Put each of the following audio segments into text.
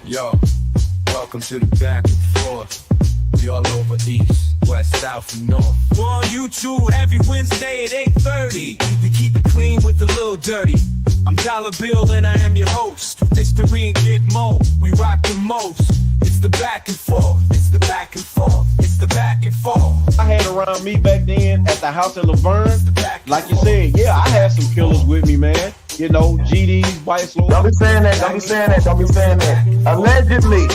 Yo, welcome to the back and forth. We all over east, west, south, and north. We're on YouTube every Wednesday at 8:30. We keep it clean with a little dirty. I'm Dollar Bill and I am your host. It's the Re and Get Mo. We rock the most. It's the back and forth. It's the back and forth. It's the back and forth. I had around me back then at the house in Laverne. Like you said, yeah, I had some killers with me, man. You know, GD's, White Slow. Don't be saying that. Don't be saying that. Don't be saying that. Allegedly,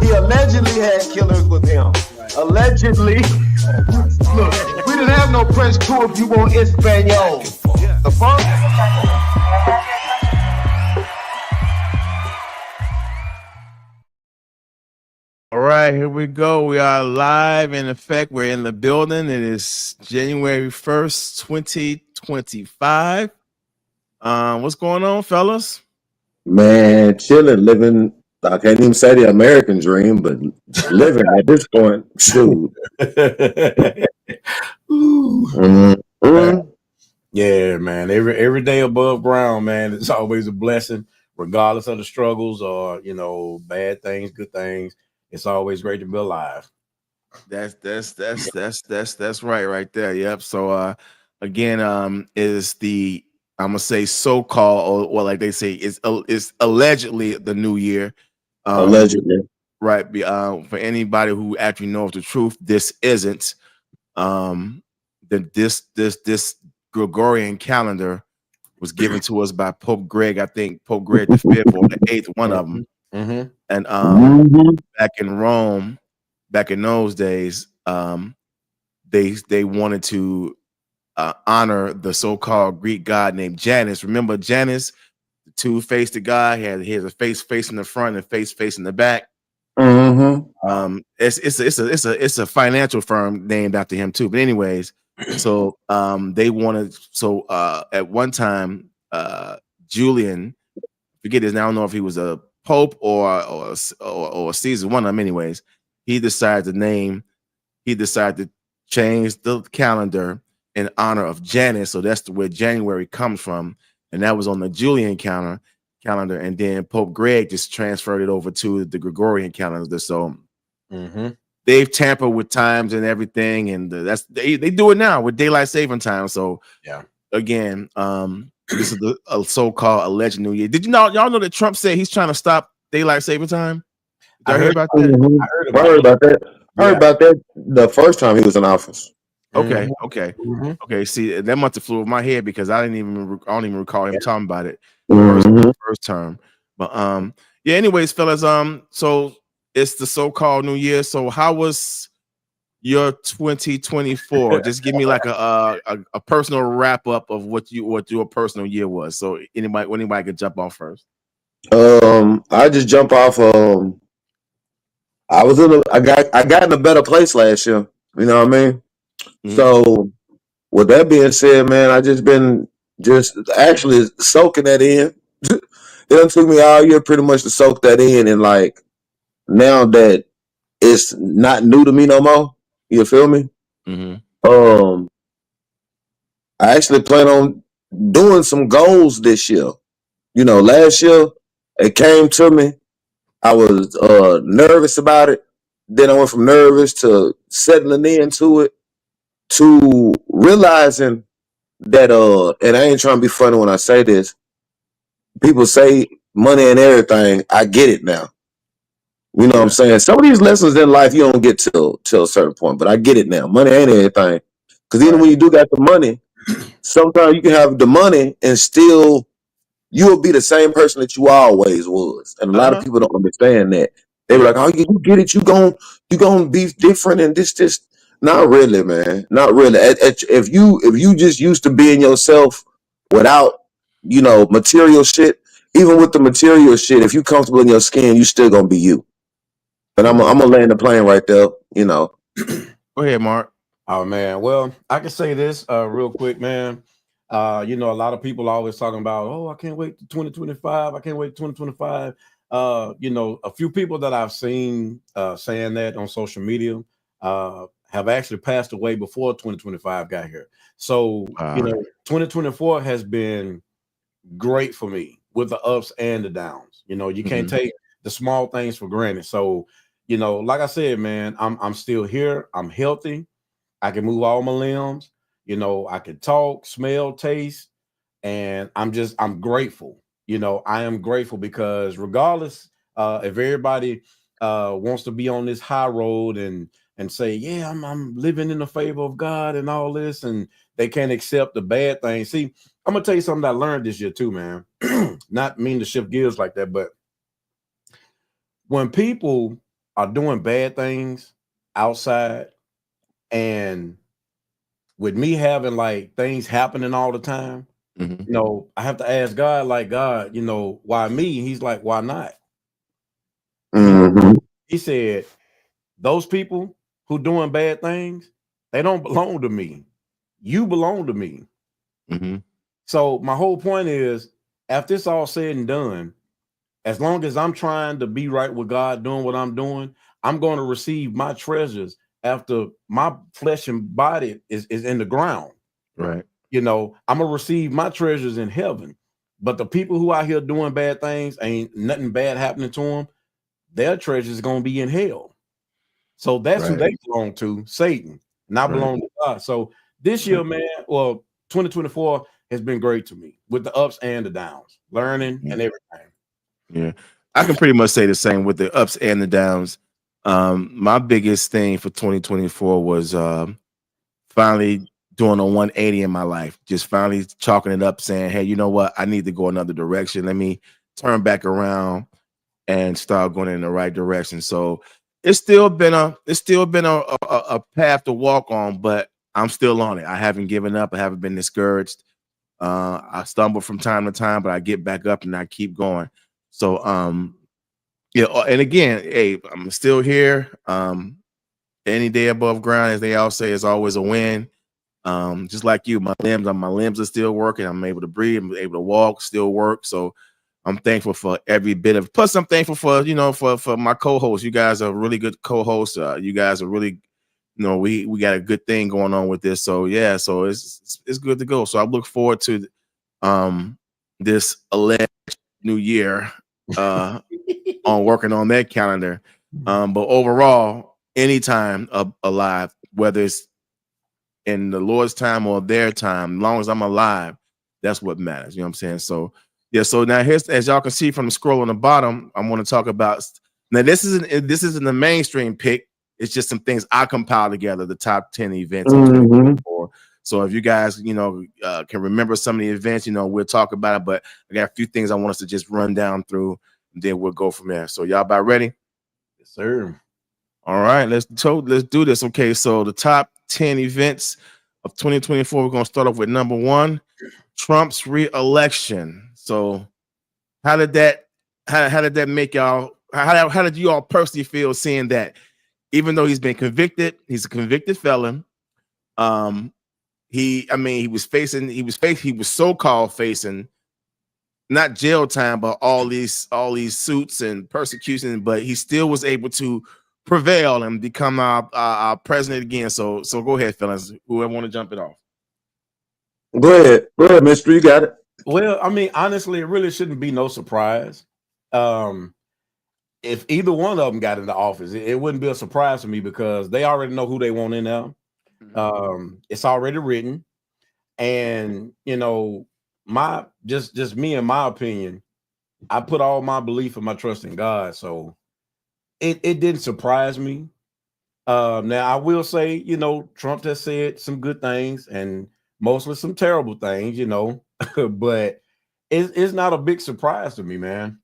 he allegedly had killers with him. Allegedly. Look, we didn't have no French crew if you want Espanol. The fuck? All right, here we go. We are live in effect. We're in the building. It is January 1st, 2025. What's going on, fellas? Man, chilling, living. I can't even say the American dream, but living at this point, shoot. Yeah, man. Every day above ground, man. It's always a blessing, regardless of the struggles or bad things, good things. It's always great to be alive. That's right there. Yep. So again, is the I'm gonna say so-called or like they say is allegedly the new year. Allegedly. Right. For anybody who actually knows the truth, this isn't this Gregorian calendar was given to us by Pope Greg. I think Pope Greg the 5th or the 8th, one of them. Mm-hmm. And back in Rome, back in those days, they wanted to honor the so-called Greek god named Janus. Remember Janus, the two-faced guy? He has a face facing the front and face facing the back. Mm-hmm. It's a financial firm named after him too. But anyways, so they wanted at one time Julian, forget his name, I don't know if he was a Pope or Caesar, one of them. Anyways, he decided to change the calendar in honor of Janus. So that's where January comes from, and that was on the Julian calendar. And then Pope Greg just transferred it over to the Gregorian calendar. So they've tampered with times and everything, and they do it now with daylight saving time. So yeah, again, this is a so-called alleged new year. Did y'all know that Trump said he's trying to stop daylight saving time? I heard about that. I heard about that. I heard about that the first time he was in office. Okay. See, that must have flew over my head because I don't even recall him talking about it first term. But yeah. Anyways, fellas, so it's the so-called new year. So how was your 2024? Just give me like a personal wrap up of what your personal year was. So anybody can jump off first. I just jump off. I got in a better place last year. You know what I mean? So with that being said, man, I just been actually soaking that in. It took me all year pretty much to soak that in, and like now that it's not new to me no more. You feel me? I actually plan on doing some goals this year. Last year it came to me. I was nervous about it. Then I went from nervous to settling into it to realizing that and I ain't trying to be funny when I say this. People say money and everything. I get it now. You know what I'm saying? Some of these lessons in life you don't get till a certain point, but I get it now. Money ain't everything. Because even when you do got the money, sometimes you can have the money and still you'll be the same person that you always was. And a lot of people don't understand that. They were like, "Oh, you get it? You gonna be different and this." Not really, man. Not really. If you just used to being yourself without material shit, even with the material shit, if you comfortable in your skin, you still gonna be you. But I'm gonna land the plane right there. Go ahead, Mark. Oh man, well, I can say this real quick, man. A lot of people are always talking about, oh, I can't wait to 2025. I can't wait to 2025. A few people that I've seen saying that on social media have actually passed away before 2025 got here. So, 2024 has been great for me with the ups and the downs. You can't take the small things for granted. So, like I said, man, I'm still here. I'm healthy. I can move all my limbs. I can talk, smell, taste, and I'm grateful. I am grateful because regardless, if everybody wants to be on this high road and say, yeah, I'm living in the favor of God and all this, and they can't accept the bad things. See, I'm gonna tell you something that I learned this year too, man. Not mean to shift gears like that, but when people are doing bad things outside, and with me having like things happening all the time, I have to ask God, like, God, why me? He's like, why not? He said, those people who doing bad things, they don't belong to me. You belong to me. So my whole point is, after it's all said and done, as long as I'm trying to be right with God, doing what I'm doing, I'm going to receive my treasures after my flesh and body is in the ground. Right. I'm gonna receive my treasures in heaven. But the people who out here doing bad things, ain't nothing bad happening to them, their treasures is gonna be in hell. So that's who they belong to, Satan, and I belong to God. So this year, man, 2024 has been great to me with the ups and the downs, learning and everything. Yeah, I can pretty much say the same with the ups and the downs. My biggest thing for 2024 was finally doing a 180 in my life, just finally chalking it up, saying, hey, you know what? I need to go another direction. Let me turn back around and start going in the right direction. So it's still been a path to walk on, but I'm still on it. I haven't given up. I haven't been discouraged. I stumble from time to time, but I get back up and I keep going. So, and again, hey, I'm still here. Any day above ground, as they all say, is always a win. Just like you, my limbs are still working. I'm able to breathe. I'm able to walk, still work. So I'm thankful for every bit of. Plus, I'm thankful for for my co-hosts. You guys are really good co-hosts. You guys are really, we got a good thing going on with this. So yeah, so it's good to go. So I look forward to this alleged new year on working on that calendar. But overall, anytime alive, whether it's in the Lord's time or their time, as long as I'm alive, that's what matters. You know what I'm saying? So yeah. So now here's, as y'all can see from the scroll on the bottom, I want to talk about. Now this isn't the mainstream pick. It's just some things I compiled together, the top 10 events of 2024. So if you guys, can remember some of the events, we'll talk about it. But I got a few things I want us to just run down through, and then we'll go from there. So y'all about ready? Yes, sir. All right, let's do this. Okay, so the top 10 events of 2024. We're gonna start off with number 1, Trump's re-election. So how did that make y'all? How did you all personally feel seeing that? Even though he's been convicted, he's a convicted felon. He was so-called facing not jail time, but all these suits and persecution, but he still was able to prevail and become our president again. So go ahead, fellas. Whoever want to jump it off. Go ahead, Mr. You got it. Well, I mean, honestly, it really shouldn't be no surprise. If either one of them got into office, it wouldn't be a surprise to me because they already know who they want in there. It's already written, and my just me and my opinion, I put all my belief and my trust in God, so it didn't surprise me. Now I will say, Trump has said some good things and mostly some terrible things, but it's not a big surprise to me, man,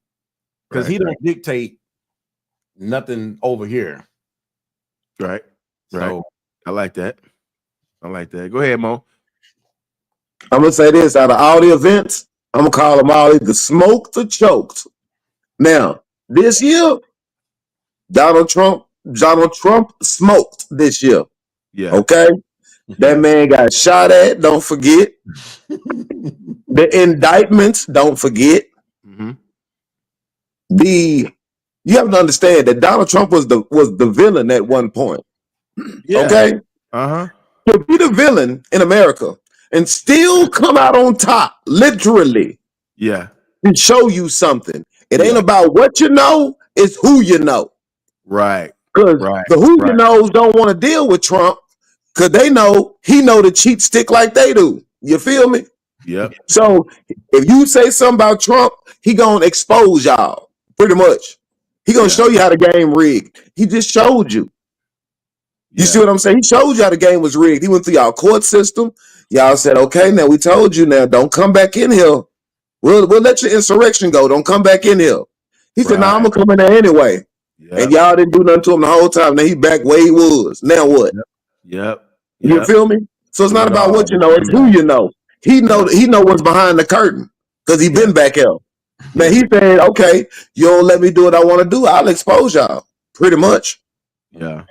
because he don't dictate nothing over here. Right. So I like that. Go ahead, Mo. I'm gonna say this: out of all the events, I'm gonna call them all either smoked or choked. Now, this year, Donald Trump smoked this year. Yeah. Okay. That man got shot at. Don't forget. The indictments. Don't forget. You have to understand that Donald Trump was the villain at one point. Yeah. Okay. To be the villain in America and still come out on top, literally. Yeah. And show you something. It ain't about what you know. It's who you know. Right. Because Right. the who you Right. knows don't want to deal with Trump because they know he know the cheat stick like they do. You feel me? Yep. So if you say something about Trump, he gonna expose y'all pretty much. He gonna Yeah. show you how the game rigged. He just showed you. You see Yeah. what I'm saying? He showed you how the game was rigged. He went through y'all court system. Y'all said, okay, now we told you now, don't come back in here. We'll let your insurrection go. Don't come back in here. He said, nah, I'm Right. gonna come in there anyway. And Yep. y'all didn't do nothing to him the whole time. Now he back where he was. Now what? Yep. You Yep. feel me? So it's not about No, what you know, it's who you know. He know what's behind the curtain because he been back here. Now he said, okay, you don't let me do what I want to do, I'll expose y'all. Pretty much. Yeah.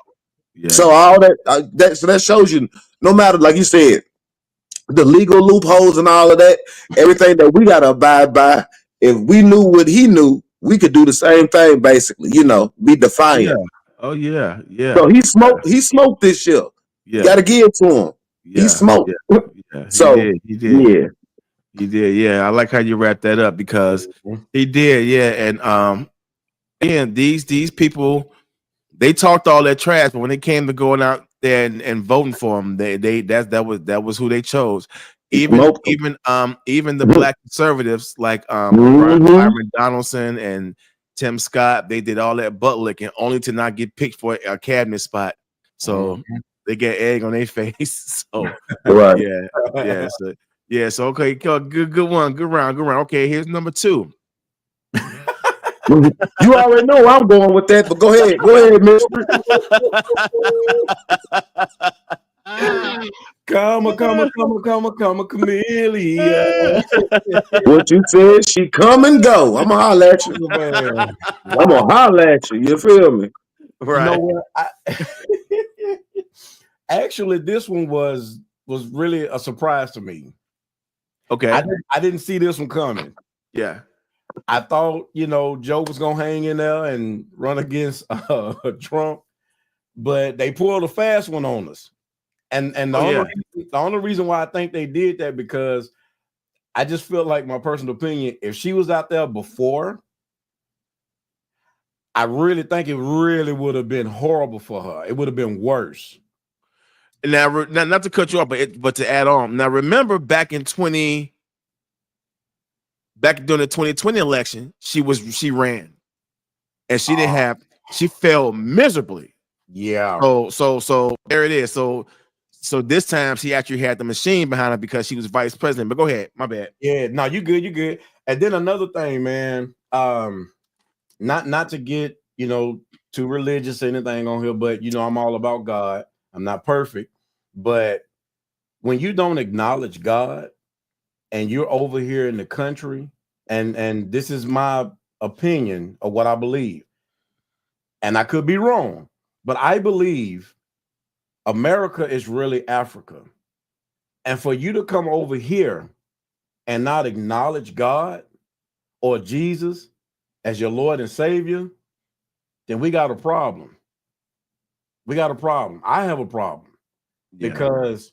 Yeah. So all that so that shows you, no matter, like you said, the legal loopholes and all of that, everything that we gotta abide by. If we knew what he knew, we could do the same thing, basically. You know, be defiant. Yeah. Oh yeah. Yeah. So he smoked this shit. Yeah. Gotta give it to him. Yeah. He smoked. Yeah. So He did. yeah. He did. Yeah. I like how you wrap that up because he did. Yeah. And again, these people, they talked all that trash, but when it came to going out there and voting for him, that was who they chose. Even the black conservatives like Byron Donaldson and Tim Scott, they did all that butt licking only to not get picked for a cabinet spot. So they get egg on their face. So Right. So okay, good one, good round. Okay, here's number 2. You already know I'm going with that, but go ahead, mister. Come a chameleon. What you said, she come and go. I'm gonna holler at you. Man. I'm gonna holler at you. You feel me? Right. You know what? Actually, this one was really a surprise to me. Okay. I didn't see this one coming. Yeah. I thought, Joe was gonna hang in there and run against Trump, but they pulled a fast one on us. And the only reason why I think they did that, because I just feel like, my personal opinion, if she was out there before, I really think it really would have been horrible for her. It would have been worse. Now, not to cut you off, but to add on. Now, remember back during the 2020 election, she ran, and she failed miserably. Yeah. So there it is. So this time she actually had the machine behind her because she was vice president. But go ahead, my bad. Yeah, no, you good. And then another thing, man, not to get too religious or anything on here, but I'm all about God. I'm not perfect, but when you don't acknowledge God and you're over here in the country, and this is my opinion of what I believe, and I could be wrong, but I believe America is really Africa. And for you to come over here and not acknowledge God or Jesus as your Lord and Savior, then we got a problem. We got a problem. I have a problem because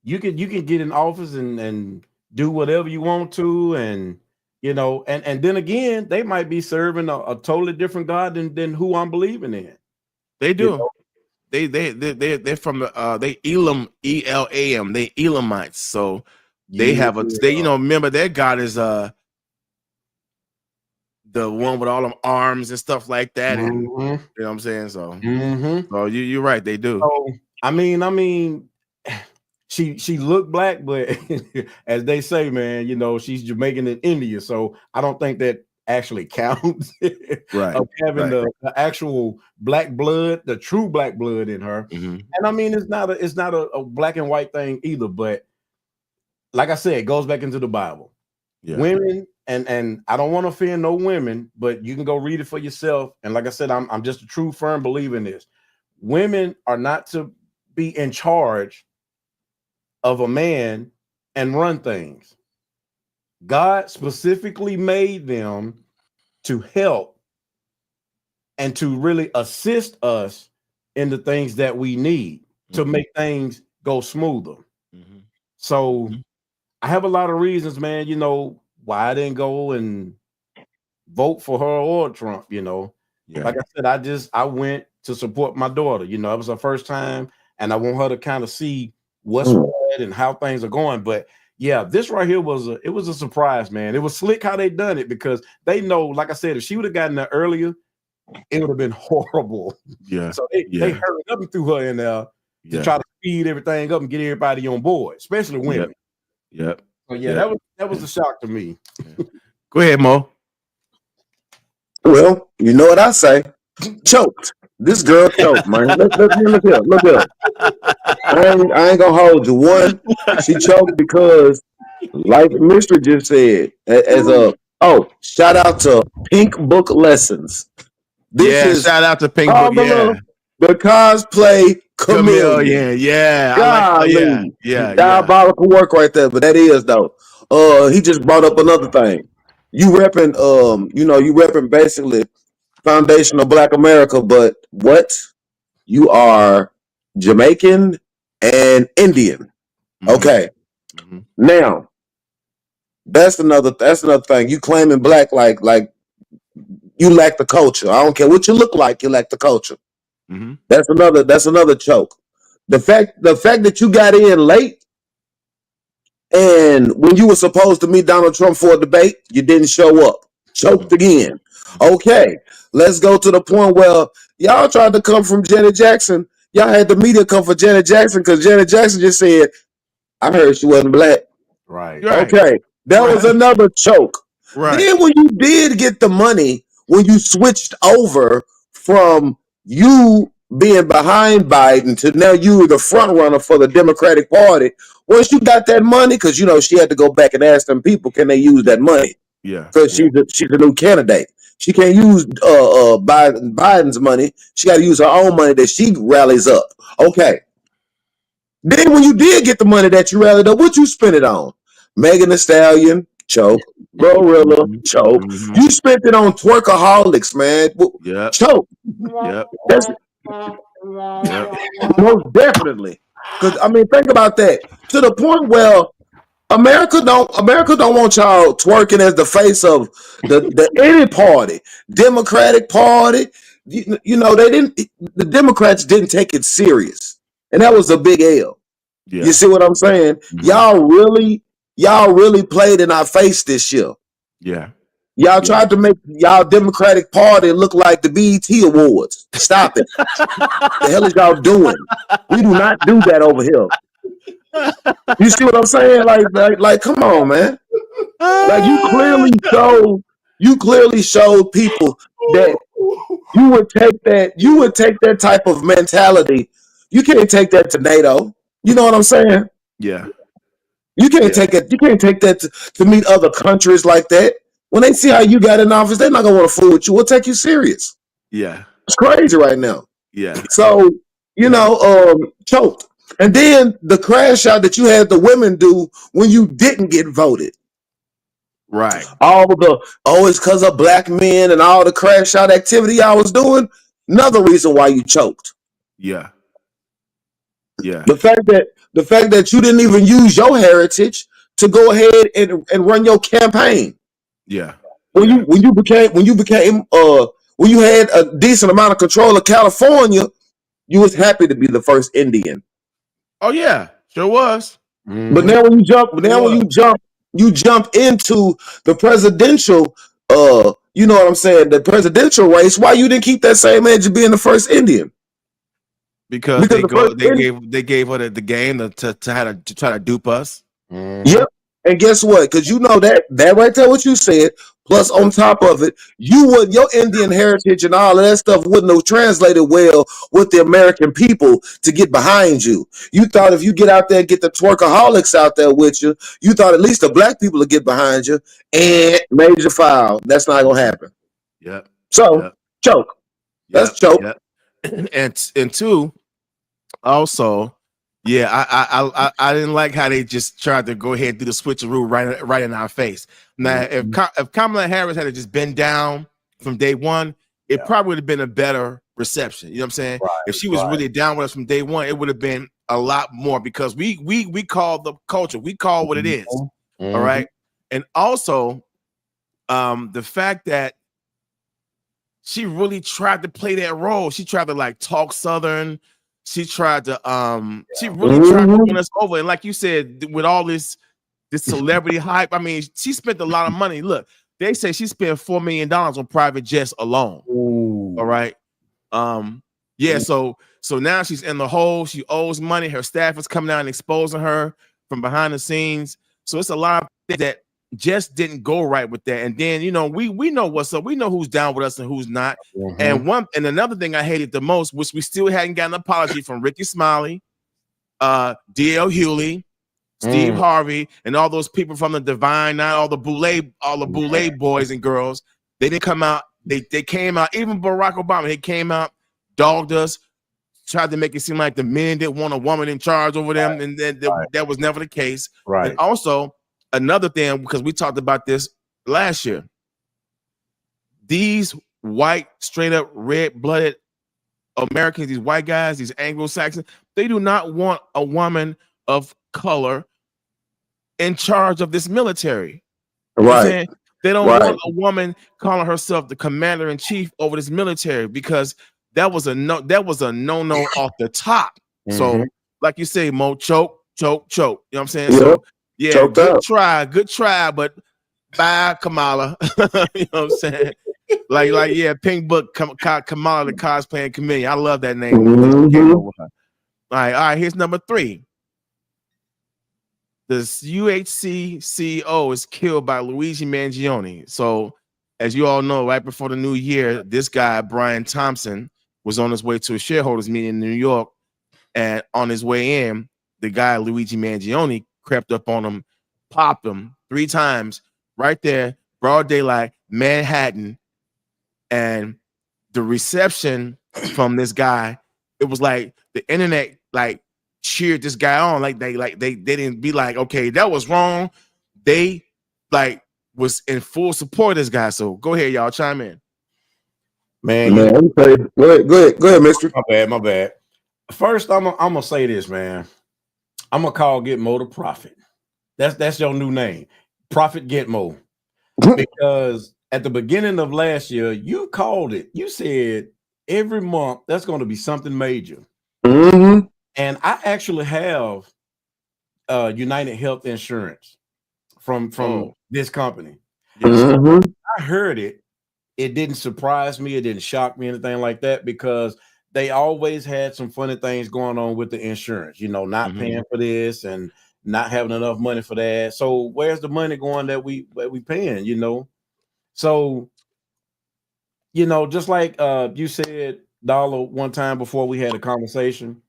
you can get in office and do whatever you want to, and and then again, they might be serving a totally different God than who I'm believing in. They do. They're from the they Elam, ELAM, they Elamites. So they have remember their God is the one with all them arms and stuff like that. And you know what I'm saying? So you're right, they do. So I mean she looked black, but as they say, man, she's Jamaican in India. So I don't think that actually counts. Right. Of having the actual black blood, the true black blood in her. And I mean, it's not a black and white thing either, but like I said, it goes back into the Bible. Women, and I don't want to offend no women, but you can go read it for yourself. And like I said, I'm just a true firm believer in this. Women are not to be in charge of a man and run things. God specifically made them to help and to really assist us in the things that we need to make things go smoother. So I have a lot of reasons, man, why I didn't go and vote for her or Trump, Yeah. Like I said, I went to support my daughter. You know, it was her first time, and I want her to kind of see what's what and how things are going. But yeah, this right here was a surprise, man. It was slick how they done it because they know, like I said, if she would have gotten there earlier, it would have been horrible. Yeah. So they hurried up and threw her in there to try to speed everything up and get everybody on board, especially women. Yep. So yeah, that was a shock to me. Go ahead, Mo. Well, you know what I say. Choked. This girl choked, man. Look here. I ain't gonna hold you. One, she choked because, like Mr. just said, shout out to Pink Book Lessons. Shout out to Pink Book. Yeah, the cosplay chameleon. Yeah. Diabolical work right there. But that is though. He just brought up another thing. You repping basically foundational Black America, but what? You are Jamaican and Indian. Okay. Now, that's another thing. You claiming Black like you lack the culture. I don't care what you look like, you lack the culture. That's another choke. The fact that you got in late and when you were supposed to meet Donald Trump for a debate, you didn't show up. Choked again. Okay, let's go to the point where y'all tried to come from Janet Jackson. Y'all had the media come for Janet Jackson because Janet Jackson just said, I heard she wasn't Black. Right. Okay, that was another choke. Right. Then when you did get the money, when you switched over from you being behind Biden to now you were the front runner for the Democratic Party, once you got that money, because she had to go back and ask them people, can they use that money? Yeah. Because she's a new candidate. She can't use Biden's money. She got to use her own money that she rallies up. Okay. Then when you did get the money that you rallied up, what you spent it on? Megan Thee Stallion, choke. Glorilla, choke. You spent it on twerkaholics, man. Yeah. Choke. Yep. Most definitely. Because think about that. To the point where America don't want y'all twerking as the face of the any party, Democratic Party. The Democrats didn't take it serious, and that was a big L. Yeah. You see what I'm saying? Y'all really played in our face this year. Yeah. Y'all tried to make y'all Democratic Party look like the BET Awards. Stop it. The hell is y'all doing? We do not do that over here. You see what I'm saying? Like, come on, man. Like you clearly showed people that you would take that type of mentality. You can't take that to NATO. You know what I'm saying? Yeah. You can't take it. You can't take that to meet other countries like that. When they see how you got in office, they're not gonna want to fool with you. We'll take you serious. Yeah. It's crazy right now. Yeah. So, choked. And then the crash out that you had the women do when you didn't get voted. Right. It's because of Black men and all the crash out activity I was doing. Another reason why you choked. Yeah. Yeah. The fact that you didn't even use your heritage to go ahead and run your campaign. Yeah. When you had a decent amount of control of California, you was happy to be the first Indian. Oh yeah, sure was. But now when you jump into the presidential, you know what I'm saying, the presidential race, why you didn't keep that same edge of being the first Indian? Because they gave her the game to try to dupe us. Yep. And guess what? Because you know that right there, what you said. Plus, on top of it, your Indian heritage and all of that stuff wouldn't have translated well with the American people to get behind you. You thought if you get out there and get the twerkaholics out there with you, you thought at least the Black people would get behind you, and major foul. That's not gonna happen. Yep. So choke. That's choke. Yep. And two, also. Yeah, I didn't like how they just tried to go ahead and do the switcheroo right in our face. Now, if Kamala Harris had just been down from day one, it probably would have been a better reception. You know what I'm saying? Right, if she was really down with us from day one, it would have been a lot more because we call the culture, we call what it is. All right, and also the fact that she really tried to play that role. She tried to like talk Southern. She tried to she really tried to win us over. And like you said, with all this celebrity hype, I mean, she spent a lot of money. Look, they say she spent $4 million on private jets alone. Ooh. All right. Yeah, so now she's in the hole. She owes money. Her staff is coming out and exposing her from behind the scenes. So it's a lot of things that just didn't go right with that. And then, you know, we know what's up. We know who's down with us and who's not. And another thing I hated the most, which we still hadn't gotten an apology from Ricky Smiley, D.L. Hewley, Steve Harvey, and all those people from the Divine Nine, all the Boulay boys and girls. They didn't come out. They came out. Even Barack Obama, he came out, dogged us, tried to make it seem like the men didn't want a woman in charge over them, and that was never the case. Right. And also, another thing, because we talked about this last year, these white, straight up, red-blooded Americans, these white guys, these Anglo-Saxons, they do not want a woman of color in charge of this military. Right. They don't want a woman calling herself the commander in chief over this military, because that was a no off the top. So, like you say, Mo, choke. You know what I'm saying? So, yeah, Choked good try, but bye, Kamala. You know what I'm saying? like, yeah, Pink Book, Kamala the cosplaying comedian. I love that name. All right. Here's number 3. The UHC CEO is killed by Luigi Mangione. So, as you all know, right before the new year, this guy, Brian Thompson, was on his way to a shareholders meeting in New York. And on his way in, the guy, Luigi Mangione, crept up on him, popped him 3 times right there, broad daylight, Manhattan. And the reception from this guy, it was like the internet like cheered this guy on. Like they didn't be like, okay, that was wrong. They like was in full support of this guy. So go ahead, y'all, chime in. Man, go ahead, mister. My bad. First, I'm gonna say this, man. I'm gonna call Gitmo the Prophet. That's your new name, Prophet Gitmo. Because at the beginning of last year, you called it. You said every month that's going to be something major. And I actually have United Health Insurance from this company. I heard it. It didn't surprise me. It didn't shock me, anything like that, because they always had some funny things going on with the insurance, you know, not paying for this and not having enough money for that. So where's the money going that we paying, you know? So, you know, just like you said, Dollar, one time before we had a conversation,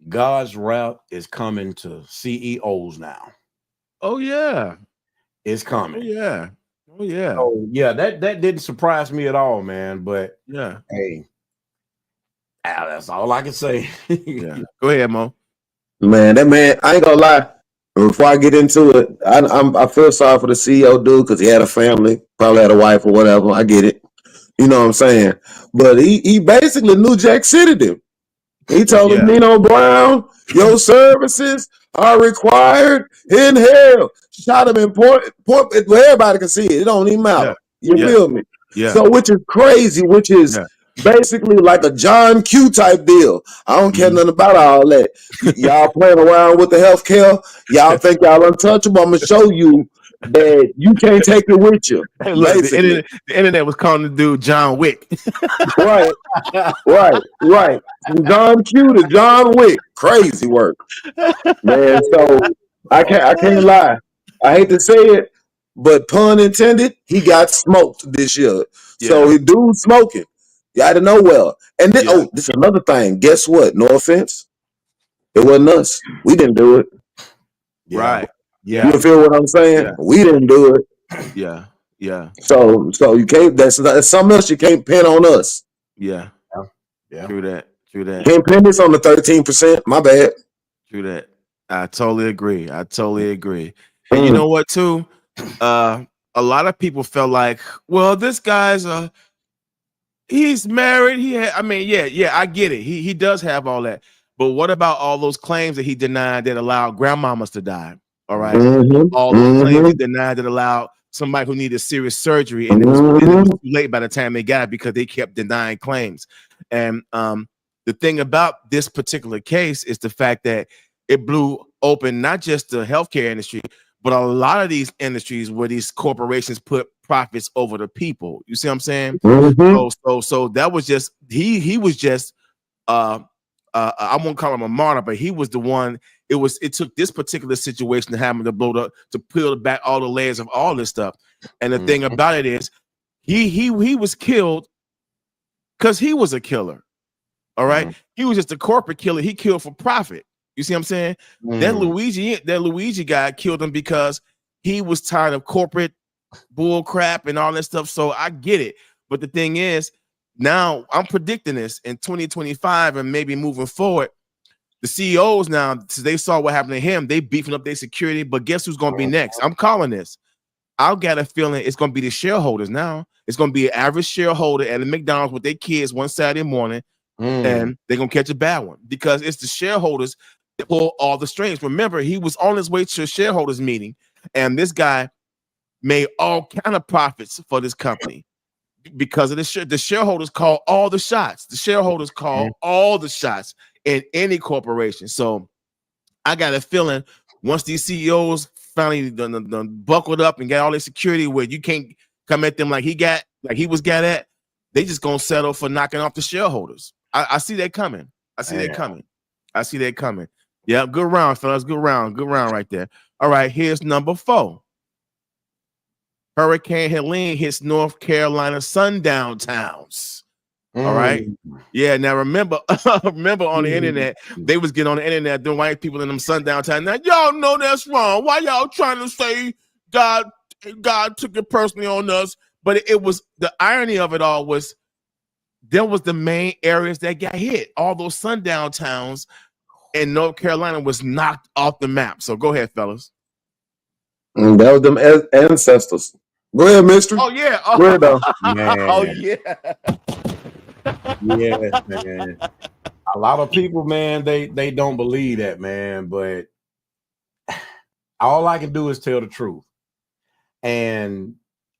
God's route is coming to CEOs now. Oh, yeah. It's coming. Oh, yeah. So, yeah, that didn't surprise me at all, man. But, yeah, hey, that's all I can say. Go ahead, Mo. Man, that man, I ain't gonna lie. Before I get into it, I feel sorry for the CEO dude, because he had a family, probably had a wife or whatever. I get it. You know what I'm saying? But he basically New Jack City him. He told him, Nino Brown, your services are required in hell. Shot him in port where everybody can see it. It don't even matter. You feel me? So, which is crazy, which is basically like a John Q type deal. I don't care nothing about all that. Y'all playing around with the healthcare. Y'all think y'all untouchable. I'm gonna show you that you can't take it with you. Hey, look, the internet was calling the dude John Wick. Right. From John Q to John Wick. Crazy work. Man, so I can't lie. I hate to say it, but pun intended, he got smoked this year. So he dude smoking. Out of nowhere. And then this is another thing. Guess what? No offense. It wasn't us. We didn't do it. Right. You feel what I'm saying? We didn't do it. So you can't, that's something else you can't pin on us. True that. Can't pin this on the 13%. My bad. True that. I totally agree. And you know what too? A lot of people felt like, well, this guy's he's married. I get it. He does have all that. But what about all those claims that he denied that allowed grandmamas to die? All right. All those claims he denied that allowed somebody who needed serious surgery, and it was too late by the time they got it because they kept denying claims. And the thing about this particular case is the fact that it blew open not just the healthcare industry, but a lot of these industries where these corporations put profits over the people. You see what I'm saying? So that was just he was just I won't call him a martyr, but he was the one. It took this particular situation to have him to blow up, to peel back all the layers of all this stuff. And the thing about it is he was killed because he was a killer. All right. He was just a corporate killer. He killed for profit. You see what I'm saying? That Luigi guy killed him because he was tired of corporate bull crap and all that stuff. So I get it. But the thing is, now I'm predicting this in 2025 and maybe moving forward. The CEOs now, since they saw what happened to him, they beefing up their security. But guess who's going to be next? I'm calling this. I've got a feeling it's going to be the shareholders now. It's going to be an average shareholder at a McDonald's with their kids one Saturday morning, and they're going to catch a bad one because it's the shareholders that pull all the strings. Remember, he was on his way to a shareholders meeting, and this guy made all kind of profits for this company because of the shareholders call all the shots. The shareholders call all the shots in any corporation. So I got a feeling once these CEOs finally done buckled up and got all their security where you can't come at them like he was got at, they just gonna settle for knocking off the shareholders. I see that coming. I see that coming. Yeah, good round, fellas. Good round right there. All right, here's number 4. Hurricane Helene hits North Carolina sundown towns. All right. Yeah. Now remember on the internet, they was getting on the internet, the white people in them sundown towns. Now y'all know that's wrong. Why y'all trying to say God took it personally on us? But it was the irony of it all was there was the main areas that got hit. All those sundown towns in North Carolina was knocked off the map. So go ahead, fellas. That was them ancestors. Go ahead, Mystery. Oh yeah. Go ahead, though. Oh yeah. Yes, man. A lot of people, man, they don't believe that, man. But all I can do is tell the truth, and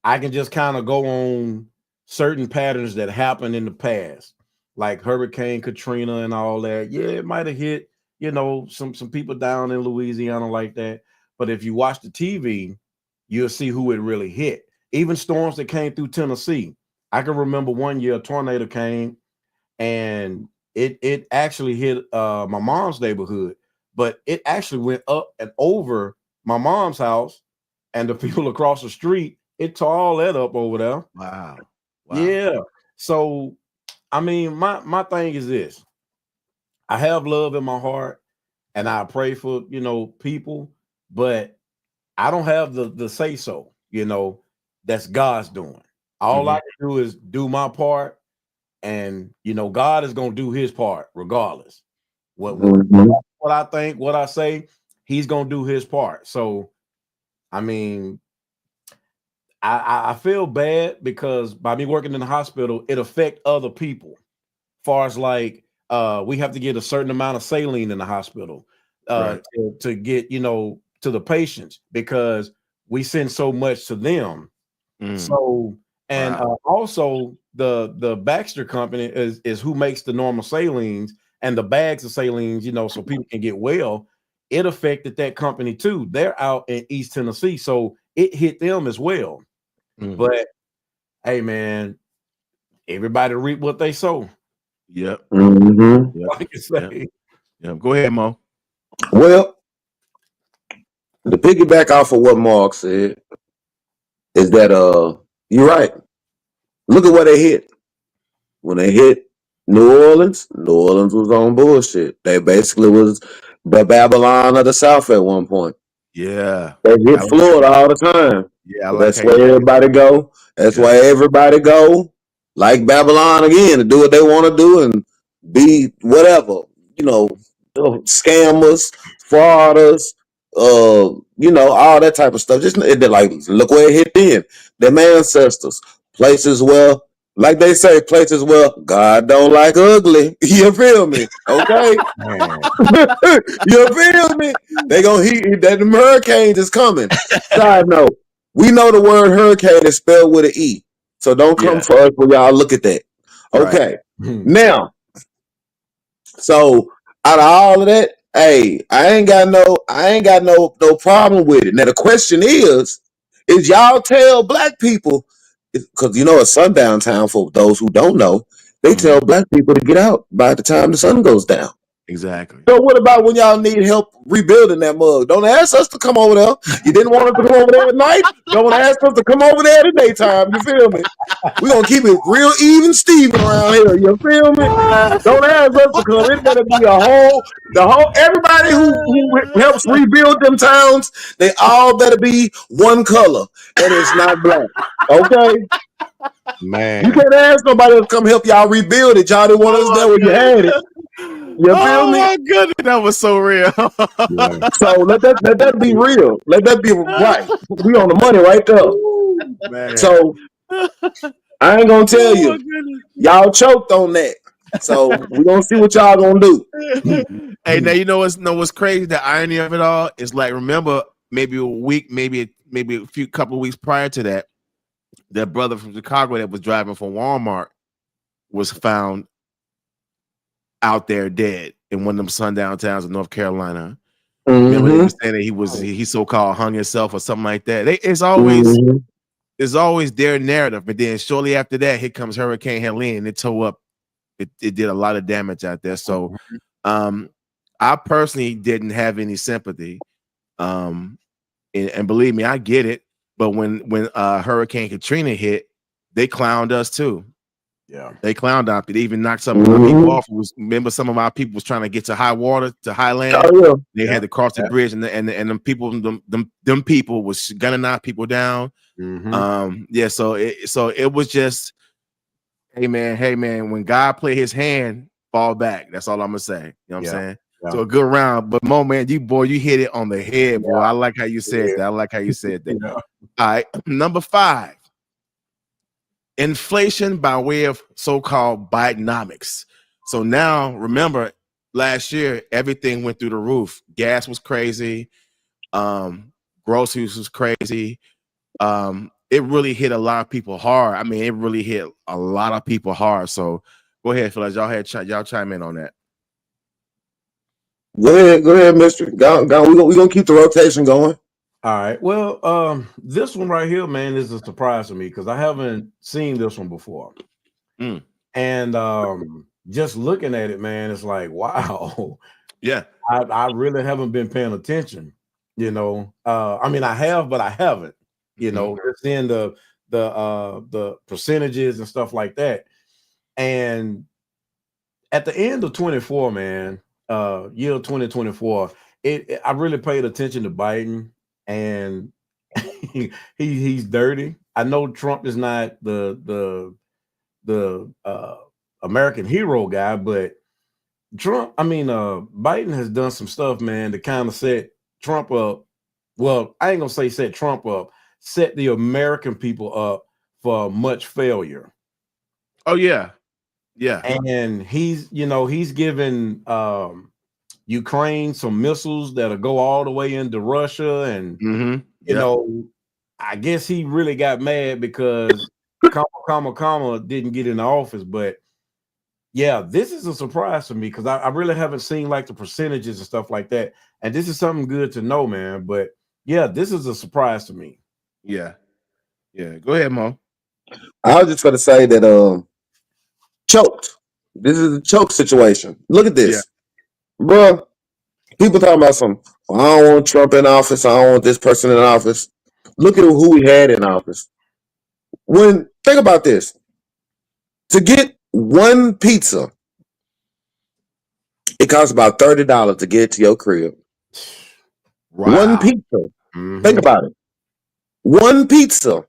I can just kind of go on certain patterns that happened in the past, like Hurricane Katrina and all that. Yeah, it might have hit, some people down in Louisiana like that. But if you watch the TV, you'll see who it really hit. Even storms that came through Tennessee. I can remember one year a tornado came and it actually hit my mom's neighborhood, but it actually went up and over my mom's house and the people across the street. It tore all that up over there. Wow. Yeah. So, I mean, my thing is this. I have love in my heart and I pray for, people, but I don't have the say so, that's God's doing. All I can do is do my part, and God is gonna do his part regardless. What I think, what I say, he's gonna do his part. So, I mean, I feel bad because by me working in the hospital, it affects other people. Far as like we have to get a certain amount of saline in the hospital to get to the patients because we send so much to them. So. And also the Baxter company is who makes the normal salines and the bags of salines, so people can get well. It affected that company too. They're out in East Tennessee, so it hit them as well. But hey, man, everybody reap what they sow. Yep. Yep. Go ahead, Mo. Well, to piggyback off of what Mark said, is that you're right. Look at where they hit. When they hit New Orleans was on bullshit. They basically was the Babylon of the South at one point. Yeah. They hit Florida all the time. Yeah, that's where everybody go. That's why everybody go. Like Babylon again, to do what they want to do and be whatever. Scammers, frauders, all that type of stuff. Just like look where it hit then. Them ancestors. Places where, like they say, places where God don't like ugly. You feel me? Okay. You feel me? They gonna heat that. The hurricanes is coming. Side note. We know the word hurricane is spelled with an E. So don't come Yeah. for us when y'all look at that. Right. Okay. Mhm. Now, so out of all of that, hey, I ain't got no problem with it. Now the question is y'all tell black people, because you know it's sundown time for those who don't know, they Mhm. tell black people to get out by the time the sun goes down. Exactly. So what about when y'all need help rebuilding that mug? Don't ask us to come over there. You didn't want us to come over there at night. Don't ask us to come over there at daytime. You feel me? We're gonna keep it real even Steven around here. You feel me? Don't ask us to come. It better be everybody who helps rebuild them towns, they all better be one color. And it's not black. Okay? You Man. can't ask nobody to come help y'all rebuild it. Y'all didn't want us there when you had it. You feel Oh me? my goodness, that was so real. Yeah. So let that be real. Let that be right. We on the money right there. Man. So I ain't gonna tell Oh my you. goodness. Y'all choked on that. So we gonna see what y'all gonna do. Hey, now you know what's crazy? The irony of it all is like, remember, maybe a week, maybe a couple of weeks prior to that, that brother from Chicago that was driving from Walmart was found out there dead in one of them sundown towns of North Carolina. Remember they Mhm. were saying that he so-called hung himself or something like that. It's always their narrative, but then shortly after that, here comes Hurricane Helene and it tore up. It did a lot of damage out there. So I personally didn't have any sympathy. And believe me, I get it. But when Hurricane Katrina hit, they clowned us too. Yeah. They clowned out. They even knocked some of our people off. Remember, some of our people was trying to get to high water, to highland. Oh, yeah. They had to cross the bridge, and them people was gunning our people down. Mhm. Yeah. So it was just, hey man, when God play His hand, fall back. That's all I'm gonna say. You know what I'm saying? Yeah. So a good round, but Mo, man, you hit it on the head, boy. I like how you said that. I like how you said that. Yeah. All right, number 5. Inflation by way of so-called Bidenomics. So now, remember, last year everything went through the roof. Gas was crazy. Groceries was crazy. It really hit a lot of people hard. I mean, it really hit a lot of people hard. So go ahead, fellas. Y'all chime in on that. Go ahead, mister. Go. We gonna keep the rotation going. All right. Well, this one right here, man, is a surprise to me because I haven't seen this one before. And just looking at it, man, it's like, wow. Yeah. I really haven't been paying attention. You know, I mean, I have, but I haven't. You know, just seeing the percentages and stuff like that. And at the end of 24, man, year 2024, I really paid attention to Biden, and he's dirty. I know Trump is not the American hero guy, but Biden has done some stuff, man, to kind of set Trump up. Well, I ain't gonna say set Trump up, set the American people up for much failure. Oh yeah. Yeah. And he's given Ukraine some missiles that'll go all the way into Russia. And you know, I guess he really got mad because Kamala didn't get into office. But yeah, this is a surprise to me because I really haven't seen like the percentages and stuff like that. And this is something good to know, man. But yeah, this is a surprise to me. Yeah. Yeah. Go ahead, Mo. I was just gonna say that choked. This is a choke situation. Look at this, bro. People talking about I don't want Trump in office. I don't want this person in office. Look at who we had in office. Think about this. To get one pizza, it costs about $30 to get it to your crib. Wow. One pizza. Think about it. One pizza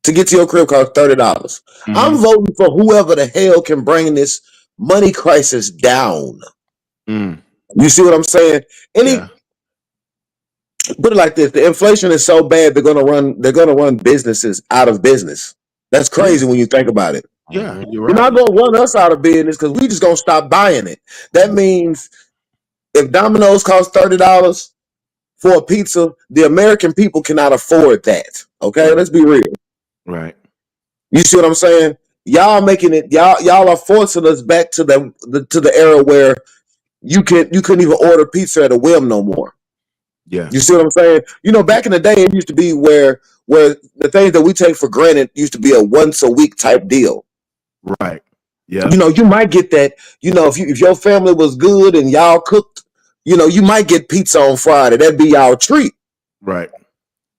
to get to your crib costs $30. I'm voting for whoever the hell can bring this money crisis down. You see what I'm saying? Put it like this: the inflation is so bad they're gonna run businesses out of business. That's crazy when you think about it. Yeah, you're You're right. not gonna run us out of business because we just gonna stop buying it. That means if Domino's costs $30, for a pizza, the American people cannot afford that. Okay, let's be real. Right. You see what I'm saying? Y'all making it. Y'all are forcing us back to the era where you couldn't even order pizza at a whim no more. Yeah. You see what I'm saying? You know, back in the day, it used to be where the things that we take for granted used to be a once a week type deal. Right. Yeah. You know, you might get that. You know, if your family was good and y'all cooked, you know, you might get pizza on Friday. That'd be y'all treat. Right.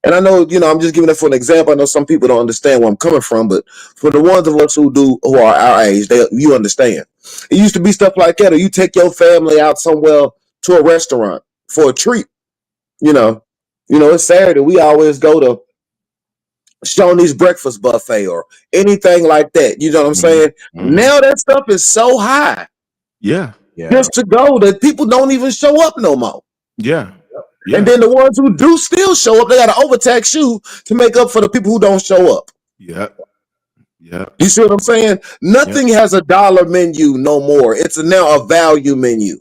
And I know, you know, I'm just giving it for an example. I know some people don't understand where I'm coming from, but for the ones of us who are our age, you understand. It used to be stuff like that, or you take your family out somewhere to a restaurant for a treat. You know, it's Saturday. We always go to Shoney's breakfast buffet or anything like that. You know what I'm saying? Mhm. Now that stuff is so high Yeah. just to go that people don't even show up no more. Yeah. Yeah. And then the ones who do still show up, they got to overtax you to make up for the people who don't show up. Yeah. Yeah. You see what I'm saying? Nothing has a dollar menu no more. It's now a value menu.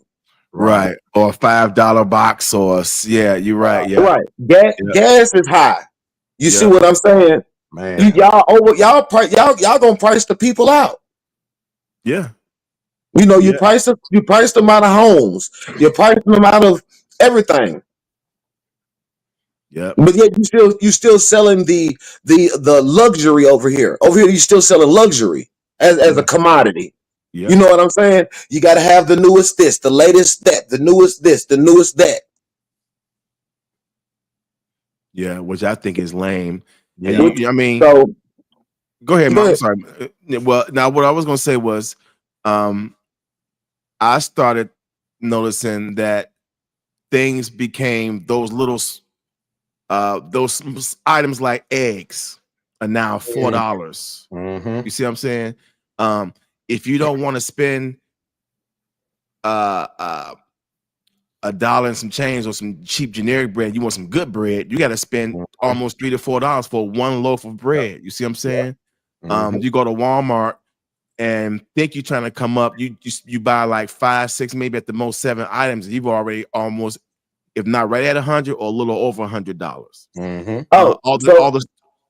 Right. Or a $5 box or yeah, you're right. Yeah. Right. Gas is high. You see what I'm saying? Man. Y'all gonna price the people out. Yeah. You know, you price them out of homes. You price them out of everything. Yeah. But yet you still selling the luxury over here. Over here, you still selling luxury as a commodity. Yeah. You know what I'm saying? You got to have the newest this, the latest that, the newest this, the newest that. Yeah, which I think is lame. Yeah. And I mean, So go ahead, Go Mom. ahead. Sorry. Well, now what I was gonna say was, I started noticing that things became those items like eggs are now $4. Mm-hmm. You see what I'm saying? If you don't want to spend $1 and some change on some cheap generic bread, you want some good bread, you got to spend almost $3 to $4 for one loaf of bread. You see what I'm saying? You go to Walmart and think you're trying to come up, you buy like 5, 6, maybe at the most 7 items, and you've already almost, if not right at 100 or a little over $100. Mm-hmm.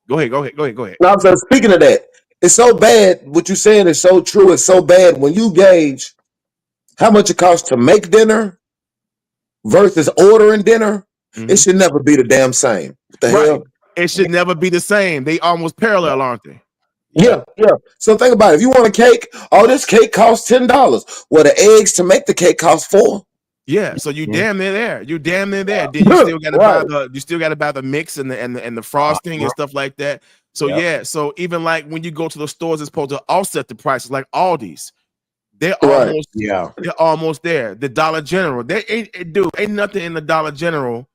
Go ahead. Now, so speaking of that, it's so bad. What you're saying is so true. It's so bad when you gauge how much it costs to make dinner versus ordering dinner. It should never be the damn same. What the hell? It should never be the same. They almost parallel, aren't they? Yeah. So think about it. If you want a cake, this cake costs $10. Well, the eggs to make the cake cost $4. Yeah, so you damn near there. You damn near there. Then you still got to buy the mix and the frosting and stuff like that. So so even like when you go to the stores, it's supposed to offset the prices, like Aldi's. They're almost there. The Dollar General, ain't nothing in the Dollar General.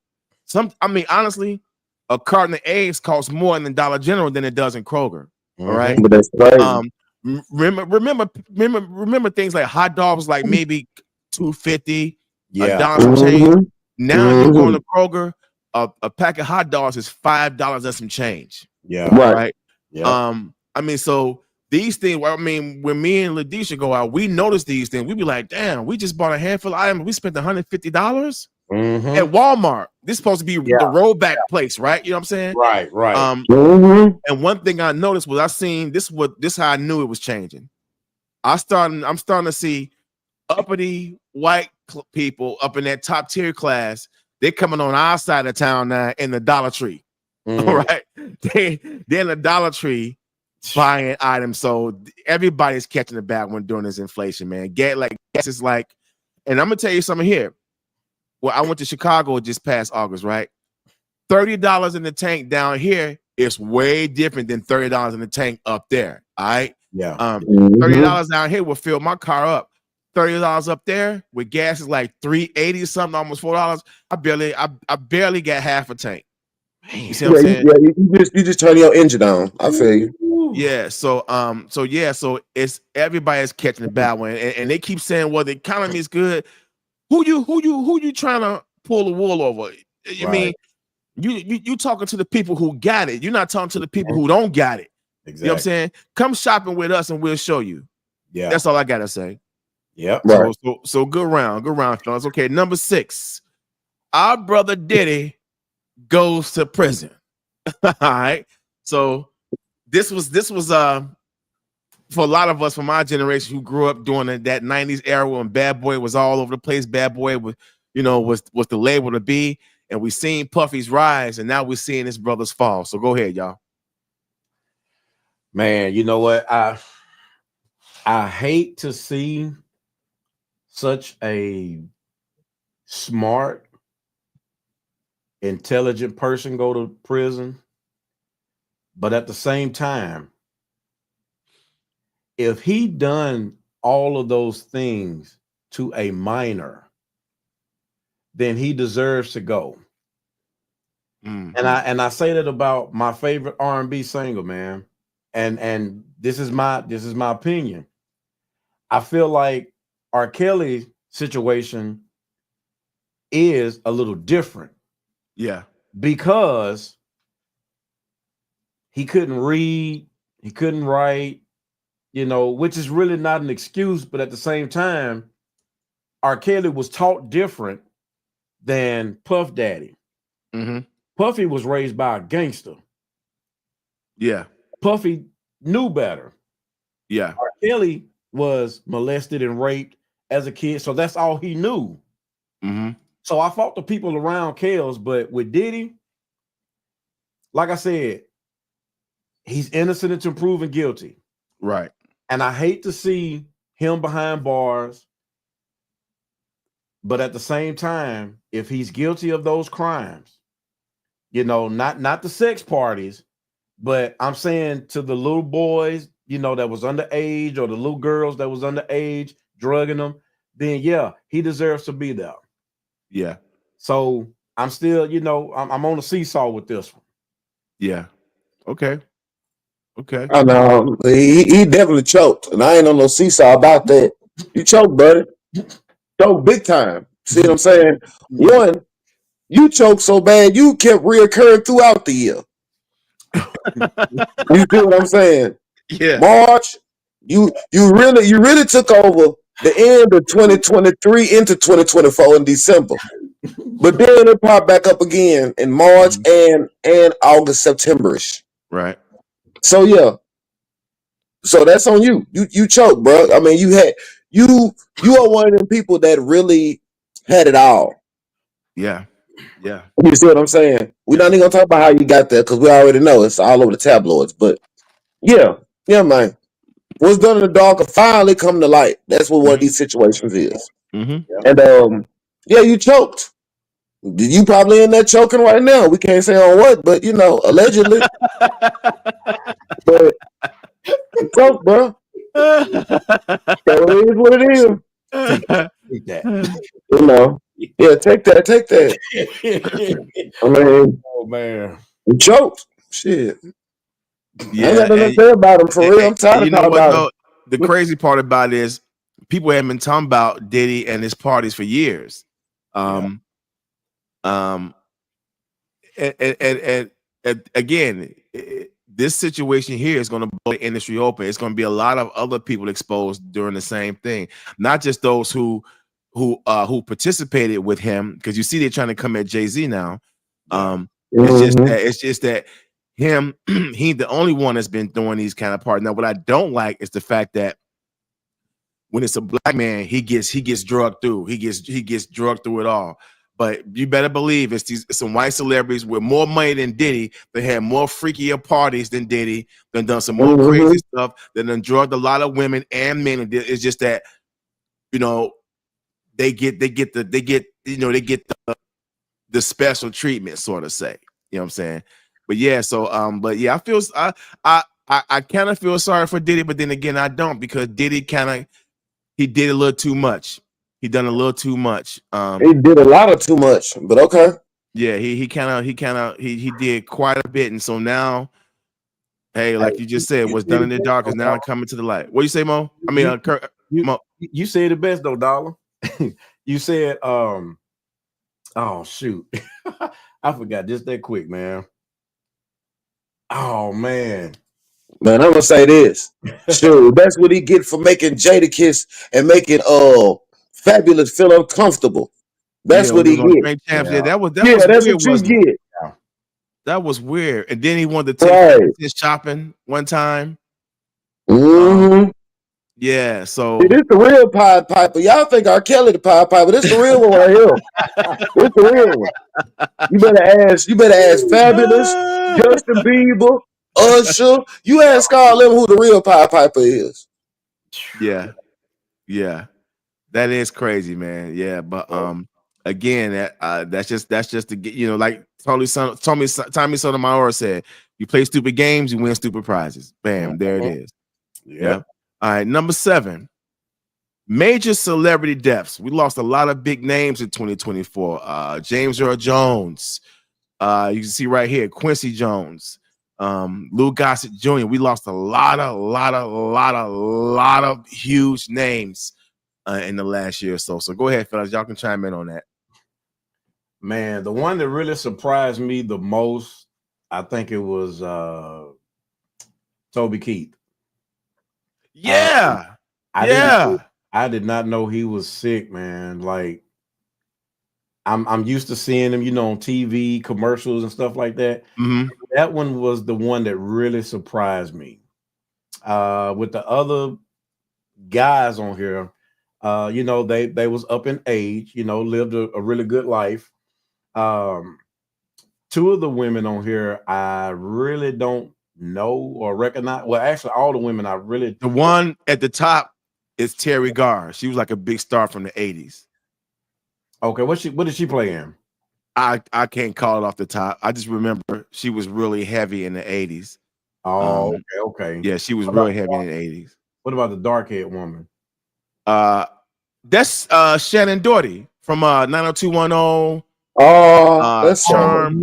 Honestly, a carton of eggs costs more in the Dollar General than it does in Kroger. All right. But that's crazy. Remember things like hot dogs, like maybe $2.50. Yeah. $1 change. Now you go to Kroger, a pack of hot dogs is $5 and some change. Yeah. Right. Yeah. So these things, when me and Ladisha go out, we notice these things. We be like, damn, we just bought a handful of items. We spent $150 at Walmart. This is supposed to be the rollback place, right? You know what I'm saying? Right. And one thing I noticed was this how I knew it was changing. I'm starting to see uppity white people up in that top tier class. They're coming on our side of town now in the Dollar Tree. All right. They're in the Dollar Tree buying items. So everybody's catching the bag when doing this inflation, man. Gas is like, and I'm gonna tell you something here. Well, I went to Chicago just past August, right? $30 in the tank down here is way different than $30 in the tank up there. All right. Yeah. $30 down here will fill my car up. $30 up there with gas is like $3.80 something, almost $4. I barely got half a tank. You see what I'm saying? You just turn your engine on. I feel you. Yeah. So it's everybody's catching the bad one, and they keep saying, well, the economy is good. Who you trying to pull the wool over? You mean you talking to the people who got it. You're not talking to the people who don't got it. Exactly. You know what I'm saying? Come shopping with us and we'll show you. Yeah. That's all I gotta say. Yep. Right. So good round, fellas. Okay, number 6. our brother Diddy goes to prison. All right. So this was for a lot of us from our generation who grew up during that 90s era when Bad Boy was all over the place. Bad Boy was the label to be, and we seen Puffy's rise, and now we're seeing his brothers fall. So go ahead, y'all. Man, you know what? I hate to see such a smart, intelligent person go to prison, but at the same time, if he done all of those things to a minor, then he deserves to go. And I say that about my favorite R&B singer, man. And this is my opinion. I feel like R. Kelly's situation is a little different. Yeah. Because he couldn't read, he couldn't write, which is really not an excuse, but at the same time, R. Kelly was taught different than Puff Daddy. Mm-hmm. Puffy was raised by a gangster. Yeah. Puffy knew better. Yeah. R. Kelly was molested and raped as a kid, so that's all he knew. Mm-hmm. So I fought the people around Kels, but with Diddy, like I said, he's innocent until proven guilty. Right. And I hate to see him behind bars, but at the same time, if he's guilty of those crimes, not the sex parties, but I'm saying to the little boys, that was underage, or the little girls that was underage, drugging them, then yeah, he deserves to be there. Yeah. So I'm still, I'm on a seesaw with this one. Yeah. Okay. I know he definitely choked, and I ain't on no seesaw about that. You choked, buddy. Choked big time. See what I'm saying? One, you choked so bad you kept reoccurring throughout the year. You see what I'm saying? Yeah. March, you really took over the end of 2023 into 2024 in December. But then it popped back up again in March and August, September-ish. Right. So yeah. So that's on you. You choked, bro. I mean, you are one of them people that really had it all. Yeah. Yeah. You see what I'm saying? We're not even gonna talk about how you got there because we already know it's all over the tabloids. But yeah, man. What's done in the dark will finally come to light. That's what one of these situations is. Mm-hmm. And yeah, you choked. You probably in there choking right now. We can't say on what, but allegedly. But you choked, bro. So it is what it is. Take that. Yeah, take that. I mean, oh man, you choked. Shit. Yeah, I ain't got nothing to say about him for real. I'm tired of talking about him. The crazy part about it is people have been talking about Diddy and his parties for years. And again, this situation here is going to blow the industry open. It's going to be a lot of other people exposed during the same thing, not just those who participated with him, because you see they're trying to come at Jay-Z now. It's just that him, he's the only one that's been doing these kind of parties. Now, what I don't like is the fact that when it's a black man, he gets drugged through. He gets drugged through it all. But you better believe it's some white celebrities with more money than Diddy. They had more freakier parties than Diddy. They done some more crazy stuff. They done drugged a lot of women and men. It's just that, they get the special treatment, sort of say. You know what I'm saying? But yeah, so I kind of feel sorry for Diddy, but then again I don't, because Diddy he did a little too much. He done a little too much. He did a lot of too much, but okay. Yeah, he did quite a bit, and so now, hey, like you just said, what's done in the dark is now coming to the light. What you say, Mo? I mean, Mo. You said it best though, Dollar. You said, oh shoot, I forgot just that quick, man. Oh man, I'm gonna say this. Sure, that's what he get for making Jadakiss and making Fabulous feel uncomfortable. That's what we he was on get. Drink Champs. Yeah, Yeah. that was That's weird, what you wasn't it? get. That was weird. And then he wanted to take Right. his shopping one time. Mm-hmm. Yeah, so See, this the real Pied Piper. Y'all think R. Kelly the Pied Piper. This the real one right here. This the real one. You better ask Fabulous, Justin Bieber, Usher. You ask all them who the real Pied Piper is. yeah, that is crazy, man. Yeah, but again, that's just to get, you know, like Tommy Sotomayor said, you play stupid games, you win stupid prizes. Bam, there it is. Yeah. All right, number 7. Major celebrity deaths. We lost a lot of big names in 2024. James Earl Jones. You can see right here, Quincy Jones, Lou Gossett Jr. We lost a lot of huge names in the last year or so. So go ahead, fellas. Y'all can chime in on that. Man, the one that really surprised me the most, I think it was Toby Keith. Yeah. I did not know he was sick, man. Like, I'm used to seeing him, you know, on TV commercials and stuff like that. Mm-hmm. That one was the one that really surprised me. With the other guys on here, you know, they was up in age, you know, lived a really good life. 2 of the women on here, I really don't know or recognize. Well, actually, all the women I really. The one at the top is Terry Garr. She was like a big star from the 80s. Okay, what did she play in? I can't call it off the top. I just remember she was really heavy in the 80s. Oh, okay. Yeah, she was really heavy in the 80s. What about the dark-haired woman? That's Shannon Doherty from 90210. That's Charm.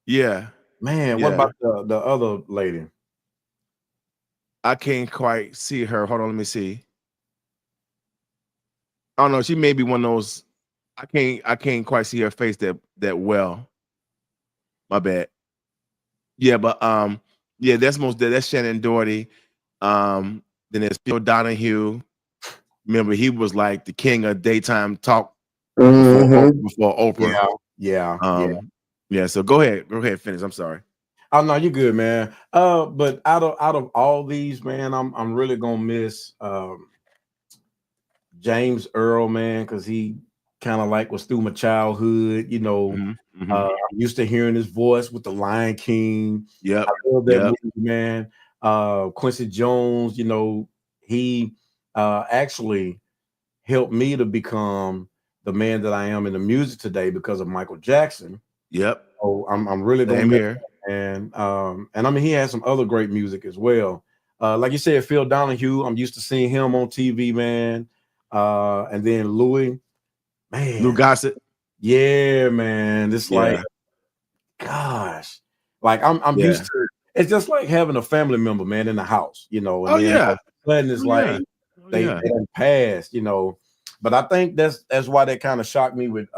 Yeah. Man, what about the other lady? I can't quite see her. Hold on, let me see. I don't know. She may be one of those. I can't quite see her face that well. My bad. Yeah, but that's Shannon Doherty. Then there's Phil Donahue. Remember, he was like the king of daytime talk before Oprah. Yeah. So go ahead, finish. I'm sorry. Oh no, you're good, man. But out of all these, man, I'm really gonna miss James Earl, man, because he kind of like was through my childhood. You know, I'm used to hearing his voice with the Lion King. Yep. I love that movie, man. Quincy Jones, you know, he actually helped me to become the man that I am in the music today because of Michael Jackson. Yep. So I'm really gonna miss him. And I mean, he has some other great music as well. Like you said, Phil Donahue, I'm used to seeing him on TV, man. And then Lou Gossett. Yeah, man. It's like, gosh, like I'm used to. It's just like having a family member, man, in the house, you know. And then sudden it's like they done passed, you know. But I think that's why that kind of shocked me with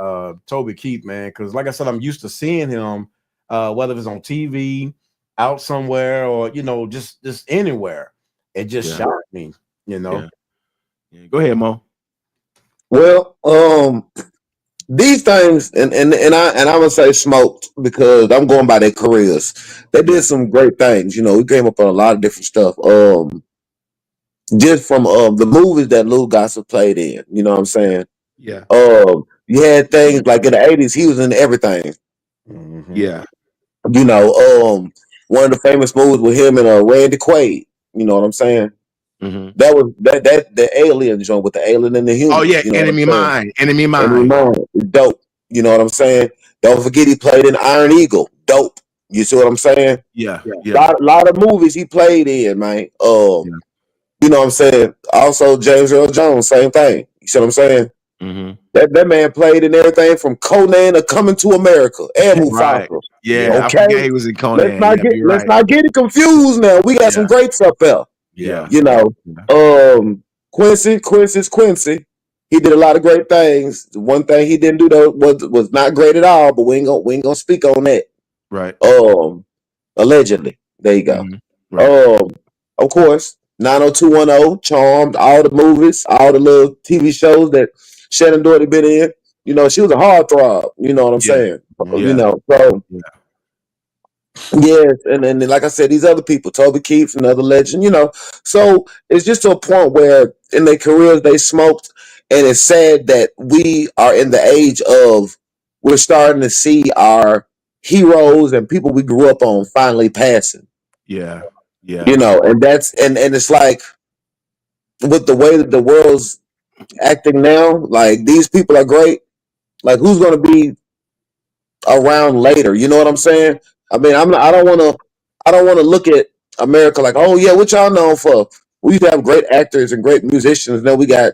Toby Keith, man. Because like I said, I'm used to seeing him. Whether it's on TV, out somewhere, or you know, just anywhere, it just shocked me, you know. Yeah. Go ahead, Mo. Well, these things, and I'm gonna say smoked because I'm going by their careers. They did some great things, you know. We came up on a lot of different stuff. Just from the movies that Lou Gossett played in, you know what I'm saying? Yeah. You had things like in the 80s, he was in everything. Yeah. You know, one of the famous movies with him and Randy Quaid. You know what I'm saying? That was that the alien joint with the alien and the human. Oh yeah, you know Enemy Mine. Enemy Mine. Dope. You know what I'm saying? Don't forget he played in Iron Eagle. Dope. You see what I'm saying? Yeah. Lot of movies he played in, man. You know what I'm saying? Also James Earl Jones, same thing. You see what I'm saying? That man played in everything from Conan to Coming to America and Mufasa. Right. Yeah, okay. I forget he was in Conan. Let's not get it confused now. We got some greats up there. Yeah. You know, Quincy. He did a lot of great things. The one thing he didn't do though was not great at all, but we ain't gonna speak on that. Right. Allegedly. There you go. Right. Of course, 90210, Charmed, all the movies, all the little TV shows that Shannon Doherty been in. You know, she was a heartthrob. You know what I'm Yeah. saying? You Yeah. know, so Yeah. yes, and then like I said, these other people, Toby Keith, another legend. You know, so it's just to a point where in their careers they smoked, and it's sad that we are in the age of we're starting to see our heroes and people we grew up on finally passing. Yeah. Yeah. You know, and that's and it's like with the way that the world's acting now, like these people are great. Like who's going to be around later? You know what I'm saying? I mean, I don't want to. I don't want to look at America like, oh yeah, what y'all known for? We used to have great actors and great musicians. Now we got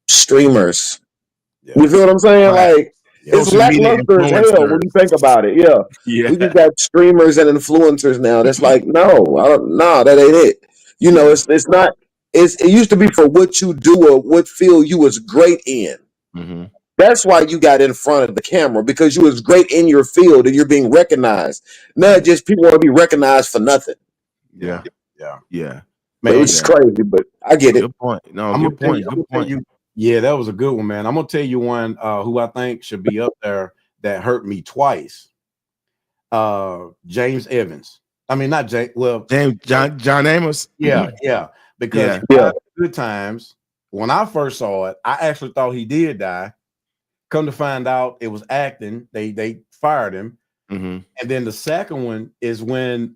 streamers. Yeah. You feel what I'm saying? Right. Like Yeah. it's Social media lackluster as hell when you think influencers. about it. Yeah, Yeah. we just got streamers and influencers now. That's like, no, no, that ain't it. You know, it's not. It used to be for what you do or what field you was great in. Mm-hmm. That's why you got in front of the camera because you was great in your field and you're being recognized. Not just people want to be recognized for nothing. Yeah. Yeah. Yeah. Man, Which is crazy, but I get it. Good point. No, I'm good gonna tell point. you, I'm Good gonna point. tell you, yeah, that was a good one, man. I'm gonna tell you one who I think should be up there that hurt me twice. James Evans. I mean, not James. Well, John Amos. yeah. Because Yeah. Good Times, when I first saw it, I actually thought he did die. Come to find out, it was acting. They fired him. Mm-hmm. And then the second one is when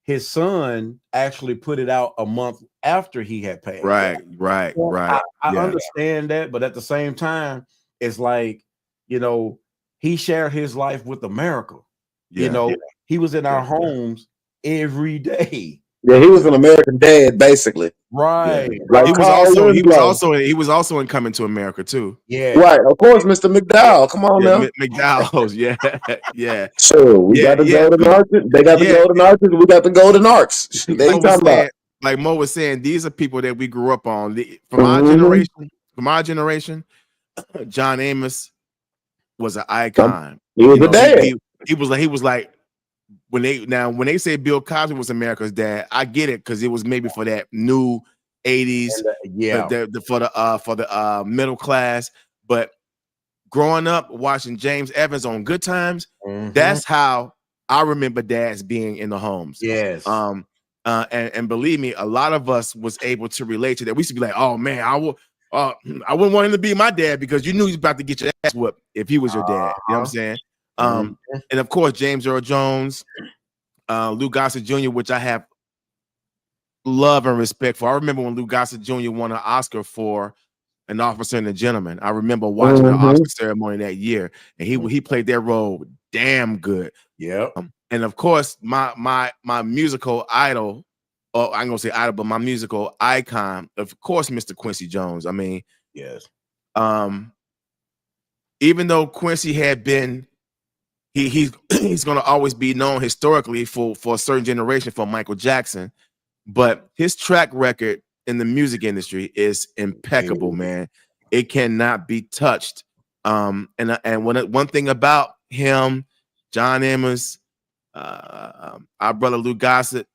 his son actually put it out a month after he had passed. Right. I Yeah. understand that, but at the same time, it's like, you know, he shared his life with America. You know, he was in our homes every day. Yeah, he was an American dad, basically. Right. Like He was also in Coming to America too. Yeah. Right, of course, Mr. McDowell. Come on now. McDowell's, yeah. So we got the golden arches. They got the golden arches. We got the golden arcs. They ain't talking about. Like Mo was saying, these are people that we grew up on. From our generation, John Amos was an icon. He was a dad. He was like when they say Bill Cosby was America's dad, I get it because it was maybe for that new 80s, for the middle class. But growing up watching James Evans on Good Times, that's how I remember dads being in the homes. Yes. And believe me, a lot of us was able to relate to that. We used to be like, oh man, I wouldn't want him to be my dad because you knew he was about to get your ass whooped if he was your dad. You know what I'm saying? And of course, James Earl Jones, Lou Gossett Jr., which I have love and respect for. I remember when Lou Gossett Jr. won an Oscar for An Officer and a Gentleman. I remember watching the Oscar ceremony that year, and he played that role damn good. Yeah. And of course, my musical idol, or I'm gonna say idol, but my musical icon, of course, Mr. Quincy Jones. I mean, yes. Even though Quincy had been, he's gonna always be known historically for a certain generation for Michael Jackson, but his track record in the music industry is impeccable, man. It cannot be touched. And one thing about him, John Amos, our brother Lou Gossett,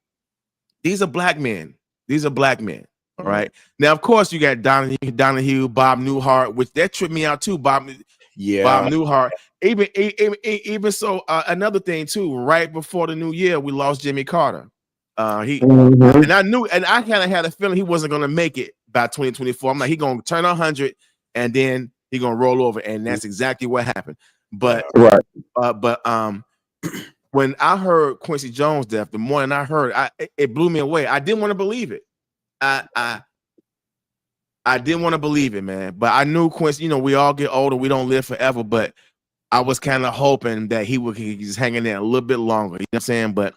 these are black men. All right. Now, of course, you got Donahue, Bob Newhart, which that tripped me out too. Bob Newhart. Even so, another thing too. Right before the new year, we lost Jimmy Carter. And I knew, and I kind of had a feeling he wasn't going to make it by 2024. I'm like, he going to turn 100, and then he going to roll over, and that's exactly what happened. But when I heard Quincy Jones' death, the morning I heard, it blew me away. I didn't want to believe it. I didn't want to believe it, man. But I knew Quincy. You know, we all get older, we don't live forever. But I was kind of hoping that he would just hang in there a little bit longer. You know what I'm saying? But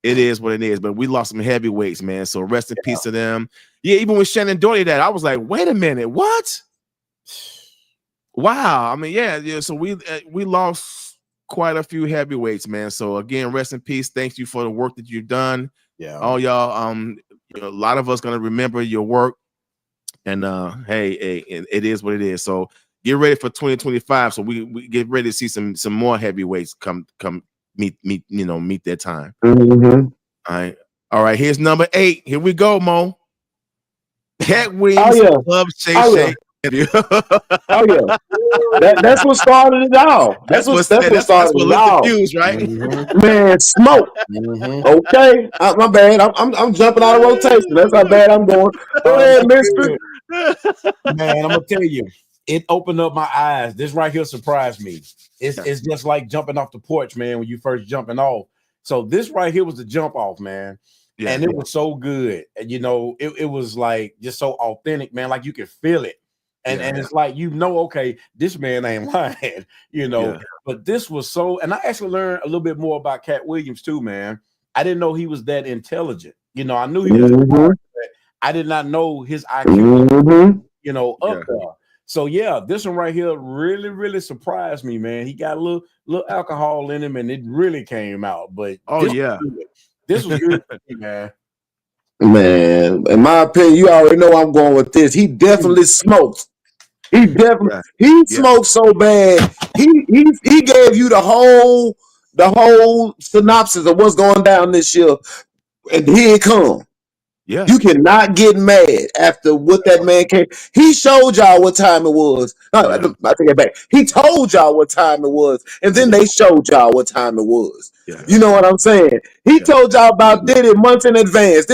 it is what it is. But we lost some heavyweights, man. So rest in peace to them. Yeah, even with Shannon Doherty, that I was like, wait a minute, what? Wow. I mean, yeah. So we lost quite a few heavyweights, man. So again, rest in peace. Thank you for the work that you've done. Yeah. All y'all. A lot of us gonna remember your work. And hey, it is what it is. So get ready for 2025. So we get ready to see some more heavyweights come meet their time. All right. Here's number 8. Here we go, Mo. Cat Oh Williams yeah, loves Shay oh yeah, Shay. oh yeah. That's what started it all. That's what That's what that's started what it lit the all. fuse, right? Mm-hmm. Man, smoke. Mm-hmm. Okay, my bad. I'm jumping out of rotation. That's how bad I'm going. Go Oh, ahead, you Mister. good. Man, I'm gonna tell you, it opened up my eyes. This right here surprised me. It's just like jumping off the porch, man, when you first jumping off. So this right here was the jump off, man. Yeah. And it was so good. And you know, it was like just so authentic, man. Like you could feel it. And Yeah. it's like, you know, okay, this man ain't lying, you know. Yeah. But this was so, and I actually learned a little bit more about Cat Williams too, man. I didn't know he was that intelligent. You know, I knew he was Mm-hmm. smart, but I did not know his IQ, Mm-hmm. you know, up Yeah. there. So yeah, this one right here really, really surprised me, man. He got a little alcohol in him, and it really came out. But Oh, this was yeah. good. This was good for me, man. Man, in my opinion, you already know I'm going with this. He definitely smoked. He definitely Yeah. he Yeah. smoked so bad. He gave you the whole synopsis of what's going down this year, and here it come. Yeah. You cannot get mad after what that man came. He showed y'all what time it was. No, Yeah. I take it back. He told y'all what time it was, and then they showed y'all what time it was. Yeah. You know what I'm saying? He Yeah. told y'all about Diddy months in advance.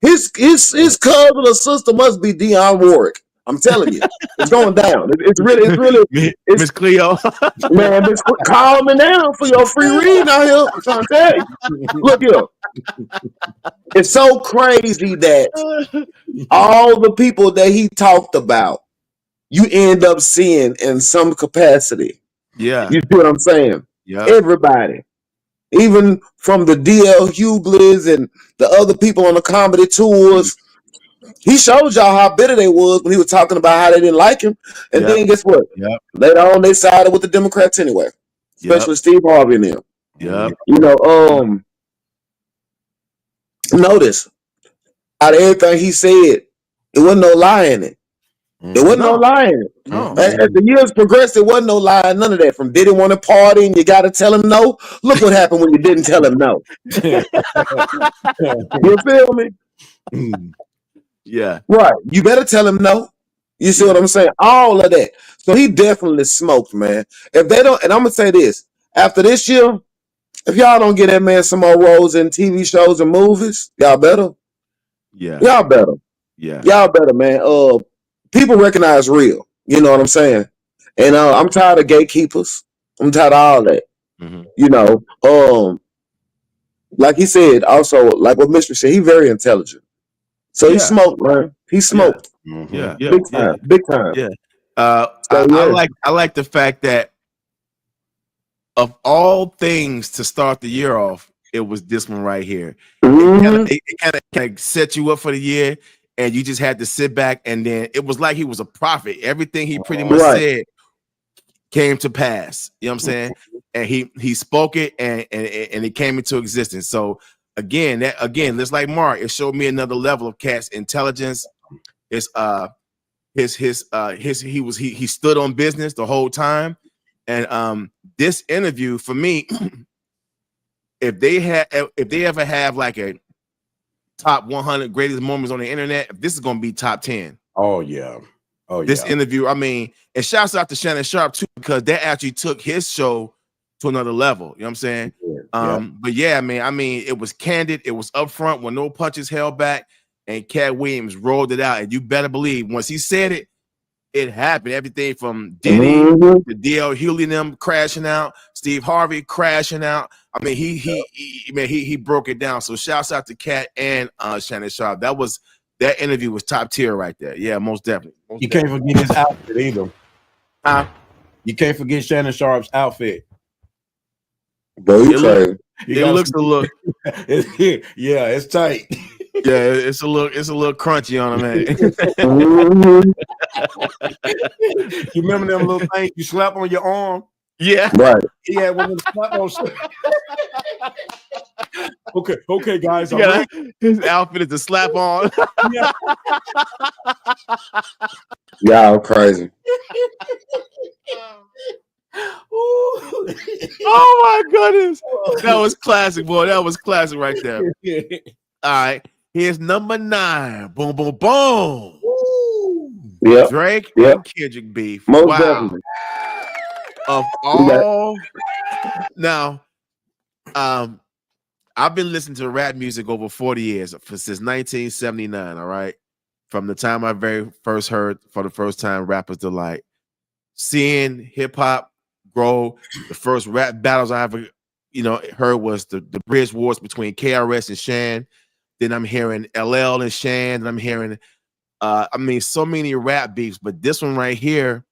His cousin or sister must be Dionne Warwick. I'm telling you, it's going down. It's really Miss Cleo. man. Call me now for your free reading out here. I'm trying to tell you. Look here. It's so crazy that all the people that he talked about, you end up seeing in some capacity. Yeah. You see what I'm saying? Yeah. Everybody, even from the DL Hughley's and the other people on the comedy tours, he showed y'all how bitter they was when he was talking about how they didn't like him. And Yep. then guess what? Yep. Later on, they sided with the Democrats anyway, especially Steve Harvey and them. Yep. You know, notice out of everything he said, there wasn't no lie in it. There wasn't no lie in it. No. As the years progressed, there wasn't no lie, none of that. From didn't want to party and you got to tell him no. Look what happened when you didn't tell him no. You feel me? Yeah. Right. You better tell him no. You see what I'm saying? All of that. So he definitely smoked, man. If they don't, and I'm gonna say this: after this year, if y'all don't get that man some more roles in TV shows and movies, y'all better. Yeah. Y'all better. Yeah. Y'all better, man. People recognize real. You know what I'm saying? And I'm tired of gatekeepers. I'm tired of all that. Mhm. You know, like he said, also like what Mr. said, he very intelligent. So he Yeah. smoked, man. He smoked. Yeah. Yeah. Big time. Big time. Yeah. So, yeah. I like the fact that of all things to start the year off, it was this one right here. Mhm. It kind of set you up for the year, and you just had to sit back, and then it was like he was a prophet. Everything he pretty much Right. said came to pass. You know what I'm saying? And he spoke it, and it came into existence. So again, just like Mark, it showed me another level of Cat's intelligence. He stood on business the whole time. And this interview for me, if they ever have like a top 100 greatest moments on the internet, this is gonna be top 10. Oh yeah. Oh yeah. This interview, I mean, and shouts out to Shannon Sharp too, because that actually took his show to another level. You know what I'm saying? But yeah, I mean, it was candid, it was upfront with no punches held back, and Cat Williams rolled it out. And you better believe once he said it, it happened. Everything from Diddy Mhm. to DL Hughley and them crashing out, Steve Harvey crashing out. I mean, he broke it down. So shouts out to Cat and Shannon Sharp. That interview was top tier right there. Yeah, most definitely. You can't forget his outfit either. Huh? You can't forget Shannon Sharp's outfit. Bro, you It look- crazy. You It gotta- looks a little, yeah, it's tight. yeah, it's a little crunchy on him, man. Mhm. You remember them little things you slap on your arm? Yeah. Right. He had one of them slap on. Okay, guys. I'm Yeah, ready. his outfit is to slap on. Yeah. Y'all crazy. Ooh. Oh my goodness. That was classic, boy. That was classic right there. All right. Here's number 9. Boom, boom, boom. Yep. Drake Yep. and Kendrick beef. Most Wow. definitely. Of We got- all now, I've been listening to rap music over 40 years, since 1979. All right, from the time I very first heard for the first time Rapper's Delight, seeing hip hop grow. The first rap battles I ever, heard was the bridge wars between KRS and Shan. Then I'm hearing LL and Shan, and I'm hearing, so many rap beefs, but this one right here,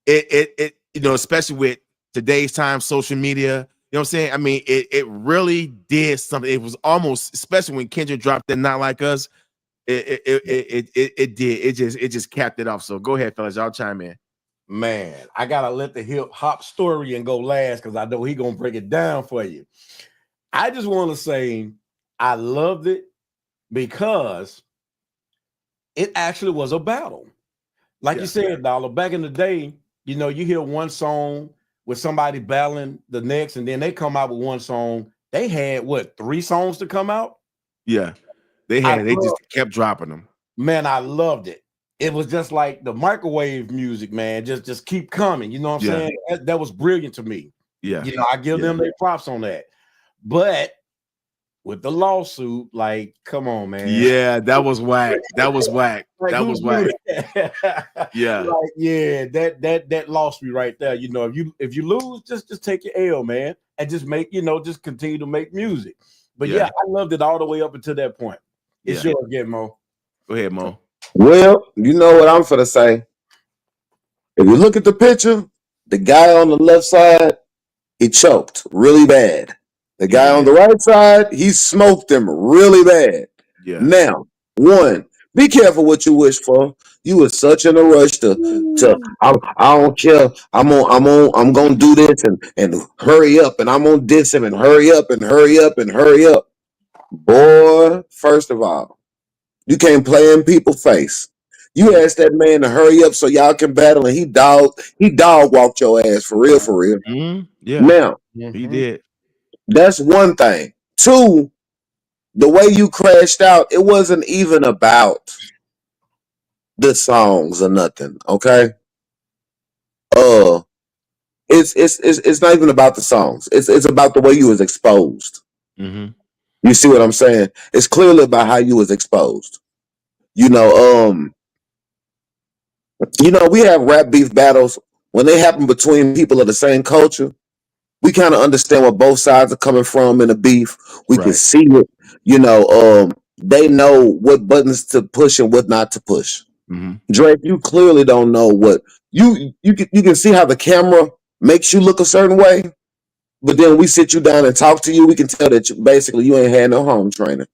it especially with today's time, social media. You know what I'm saying? I mean, it really did something. It was almost, especially when Kendrick dropped that "Not Like Us," it did. It just capped it off. So go ahead, fellas, y'all chime in. Man, I gotta let the hip hop story and go last because I know he gonna break it down for you. I just want to say I loved it because it actually was a battle. Like you said, Dollar, back in the day, you hear one song with somebody battling the next, and then they come out with one song. They had 3 songs to come out? Yeah, they just kept dropping them. Man, I loved it. It was just like the microwave music, man. Just keep coming. You know what I'm saying? That was brilliant to me. Yeah. I give them their props on that. But with the lawsuit, like, come on, man. Yeah, that was whack. That was whack. Like, that was whack. Yeah. Like, yeah, that lost me right there. If you lose, just take your L, man, and just make, just continue to make music. But yeah, I loved it all the way up until that point. It's yours again, Mo. Go ahead, Mo. Well, you know what I'm finna say. If you look at the picture, the guy on the left side, he choked really bad. The guy on the right side, he smoked him really bad. Yeah. Now, one, be careful what you wish for. You were such in a rush to I don't care. I'm gonna do this and hurry up, and I'm gonna diss him and hurry up and hurry up and hurry up. Boy, first of all, you can't play in people's face. You asked that man to hurry up so y'all can battle, and he dog walked your ass for real, for real. Mm-hmm. Yeah. Now, he did. that's one thing. Two, the way you crashed out, it wasn't even about the songs or nothing. Okay. It's not even about the songs. It's about the way you was exposed. Mm-hmm. You see what I'm saying? It's clearly about how you was exposed. We have rap beef battles when they happen between people of the same culture. We kind of understand where both sides are coming from in a beef. We can see it. They know what buttons to push and what not to push. Mm-hmm. Drake, you clearly don't know what you can see how the camera makes you look a certain way, but then we sit you down and talk to you. We can tell that you ain't had no home training.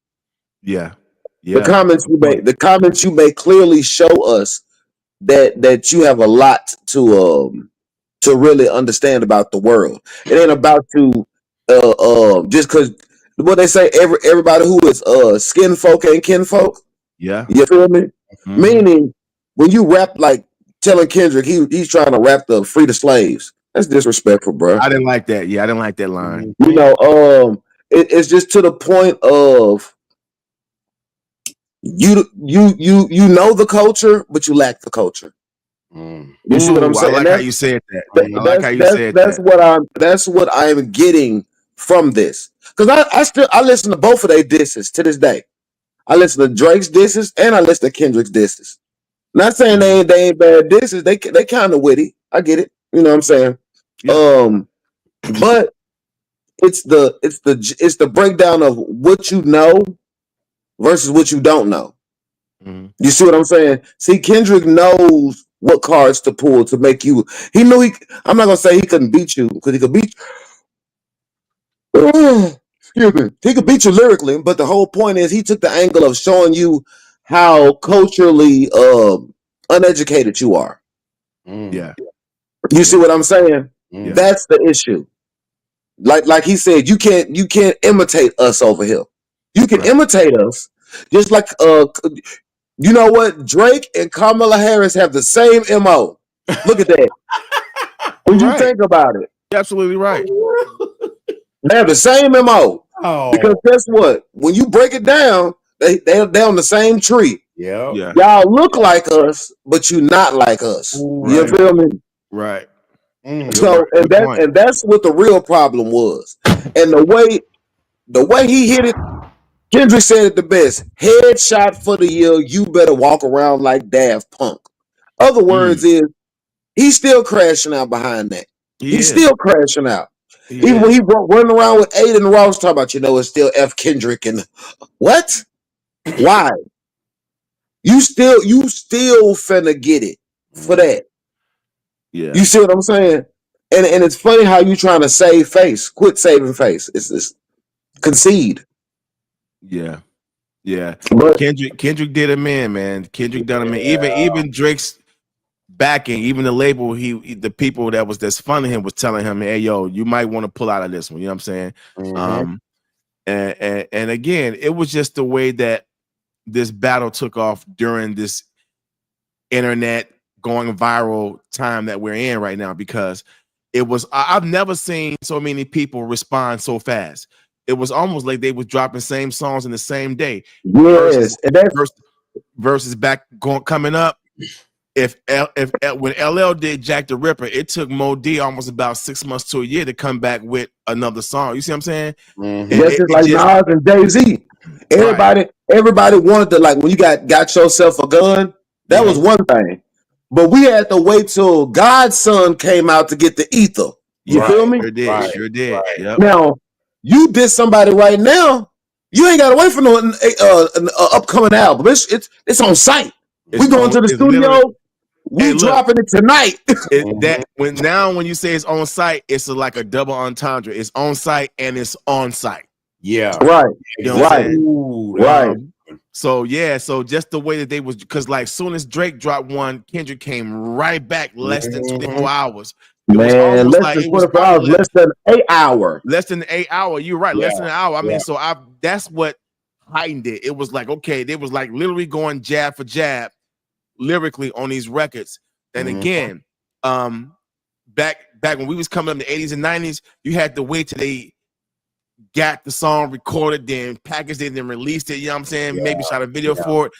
Yeah. The comments you make clearly show us that you have a lot to really understand about the world. It ain't about to just because what they say, everybody who is skin folk ain't kinfolk. Yeah. You feel me? Mm-hmm. Meaning when you rap like telling Kendrick he's trying to rap the free the slaves. That's disrespectful, bro. I didn't like that. Yeah, I didn't like that line. It's just to the point of you know the culture, but you lack the culture. You see what I'm saying? I like how you said that. I like how you said that. That's what I'm getting from this. Because I listen to both of their disses to this day. I listen to Drake's disses and I listen to Kendrick's disses. Not saying they ain't bad disses. They kind of witty. I get it. You know what I'm saying? Yeah. But it's the breakdown of what you know versus what you don't know. Mm-hmm. You see what I'm saying? See, Kendrick knows what cards to pull to make you. He knew I'm not gonna say he couldn't beat you because he could beat you. Excuse me. He could beat you lyrically, but the whole point is he took the angle of showing you how culturally uneducated you are. Yeah. You see what I'm saying? Yeah. That's the issue. Like he said, you can't imitate us over here. You can imitate us, just like you know what? Drake and Kamala Harris have the same MO. Look at that. When you think about it, you're absolutely right. They have the same MO. Because guess what? When you break it down, they're on the same tree. Yeah. Y'all look like us, but you not like us. You Right. feel me? Right. So Good point. and that's what the real problem was. And the way he hit it, Kendrick said it the best. Headshot for the year, you better walk around like Daft Punk. Other words is he's still crashing out behind that. He's still crashing out. Even when he running around with Aiden Ross talking about, it's still F Kendrick and what? Why? You still finna get it for that. Yeah. You see what I'm saying? And it's funny how you trying to save face. Quit saving face. It's this concede. Yeah. Yeah. But Kendrick did him in, man. Kendrick done him in. Even Drake's backing, even the label, the people that's funding him was telling him, hey, yo, you might want to pull out of this one. You know what I'm saying? And again, it was just the way that this battle took off during this internet going viral time that we're in right now, because I've never seen so many people respond so fast. It was almost like they was dropping same songs in the same day. Yes, versus coming up. If when LL did Jack the Ripper, it took Mo D almost about 6 months to a year to come back with another song. You see what I'm saying? Just like Nas and Jay-Z. Everybody wanted to, like, when you got yourself a gun, that was one thing. But we had to wait till Godson came out to get the ether. You feel me? Sure did. Yep. Now, you did somebody right now, you ain't gotta wait for no an upcoming album. It's on site. We going to the studio. We dropping it tonight. When you say it's on site, it's like a double entendre. It's on site and it's on site. Yeah. Right. You know what I'm saying? Ooh, right. So just the way that they was, because like soon as Drake dropped one, Kendrick came right back less than 24 hours. Man, less than 24 hours, less than 8 hours. Less than 8 hours. You're right, less than an hour. I mean, so that's what heightened it. It was like, okay, they was like literally going jab for jab lyrically on these records. And again, back when we was coming up in the 80s and 90s, you had to wait till they got the song recorded, then packaged it, then released it. You know what I'm saying? Maybe shot a video for it.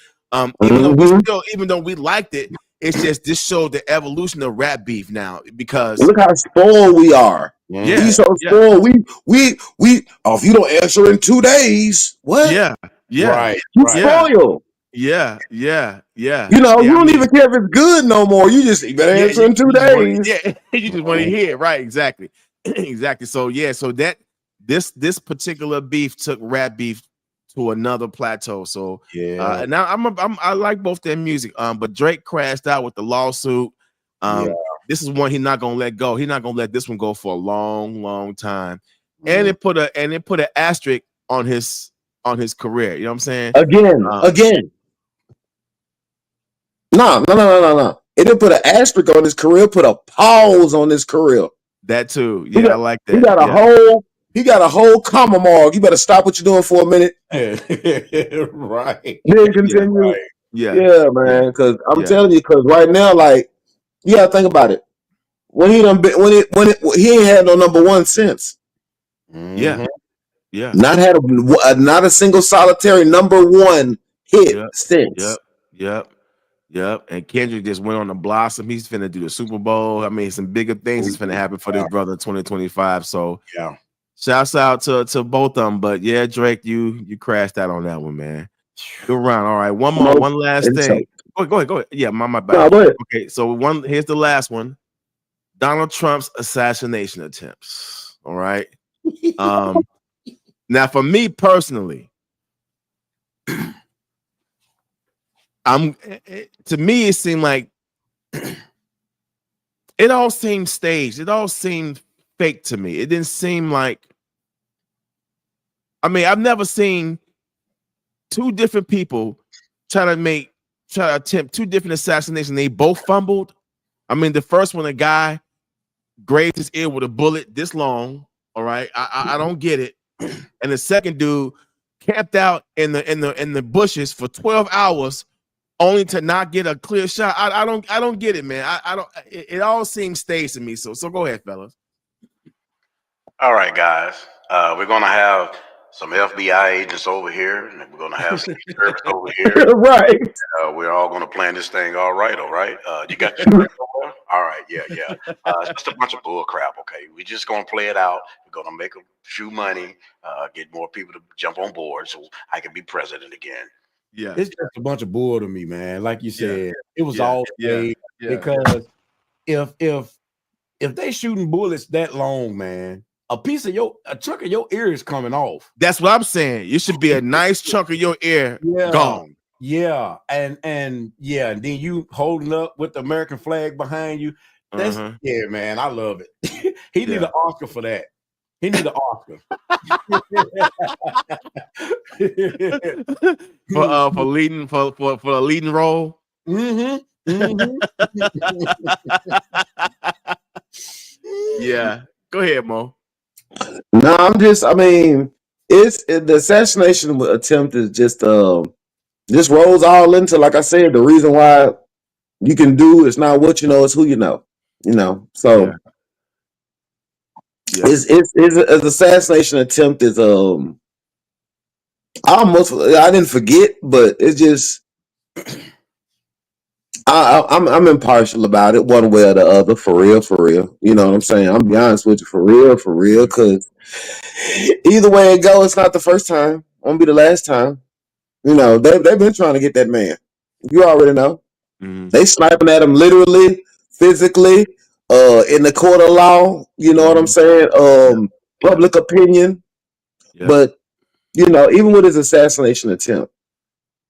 Even though we liked it, it's just this showed the evolution of rap beef now, because look how spoiled we are. Yeah, we so spoiled. We if you don't answer in 2 days, what? Yeah. Right. You spoiled. Yeah. You don't even care if it's good no more. You better answer in 2 days. You just want to hear it. Right, exactly. Exactly. So so that this particular beef took rap beef to another plateau. So now I like both their music. But Drake crashed out with the lawsuit. This is one he's not gonna let go. He's not gonna let this one go for a long, long time. And it put an asterisk on his career. You know what I'm saying? Again. No. It didn't put an asterisk on his career, put a pause on his career. That too. Yeah, I like that. He got a whole comma mark. You better stop what you're doing for a minute. Right. Then continue. Right. Yeah, man. Because I'm telling you, because right now, like, you gotta think about it. When he ain't had no number one since. Yeah. Not had not a single solitary number one hit since. Yep. And Kendrick just went on the blossom. He's finna do the Super Bowl. I mean, some bigger things is finna happen for this brother in 2025. So shouts out to both of them. But yeah, Drake, you crashed out on that one, man. Good round. All right, one last thing. Go ahead. Yeah, my bad. No, okay, so here's the last one. Donald Trump's assassination attempts. All right. Now, for me personally, to me, it seemed like it all seemed staged. It all seemed fake to me. It didn't seem like, I've never seen two different people try to attempt two different assassinations. They both fumbled. The first one, a guy grazed his ear with a bullet this long. All right. I don't get it. And the second dude camped out in the bushes for 12 hours only to not get a clear shot. I don't get it, man. It all seems staged to me. So go ahead, fellas. All right, guys. We're gonna have some FBI agents over here, and we're gonna have some service over here. Right. We're all gonna plan this thing all right. You got your drink over there? All right, yeah. It's just a bunch of bull crap, okay? We're just gonna play it out. We're gonna make a few money, get more people to jump on board so I can be president again. Yeah. It's just a bunch of bull to me, man. Like you said, it was Yeah. all Yeah. fake because if they shooting bullets that long, man, a chunk of your ear is coming off. That's what I'm saying. You should be a nice chunk of your ear gone. Yeah, and then you holding up with the American flag behind you. That's yeah, man. I love it. He need an Oscar for that. He need an Oscar for leading for the leading role. Yeah, go ahead, Mo. No, it's the assassination attempt is just rolls all into, like I said, the reason why you can do it's not what you know, it's who you know. So it's an assassination attempt is I didn't forget, but it's just I'm impartial about it one way or the other, for real. You know what I'm saying? I'm be honest with you, for real, because either way it goes, it's not the first time, won't be the last time. They've been trying to get that man. You already know. They sniping at him literally, physically, in the court of law. You know what I'm saying? Public opinion. Yeah. But even with his assassination attempt,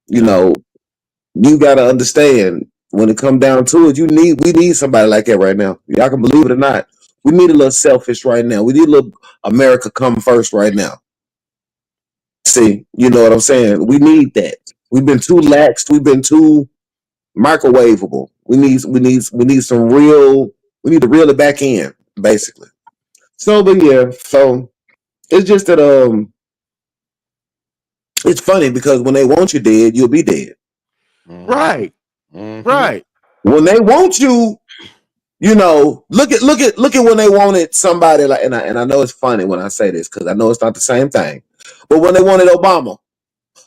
you got to understand when it come down to it, we need somebody like that right now. Y'all can believe it or not. We need a little selfish right now. We need a little America come first right now. See, you know what I'm saying? We need that. We've been too laxed. We've been too microwavable. We need some real. We need to reel it back in, basically. So it's just that it's funny because when they want you dead, you'll be dead. Right. Right. When they want you, look at when they wanted somebody like, and I know it's funny when I say this because I know it's not the same thing, but when they wanted Obama,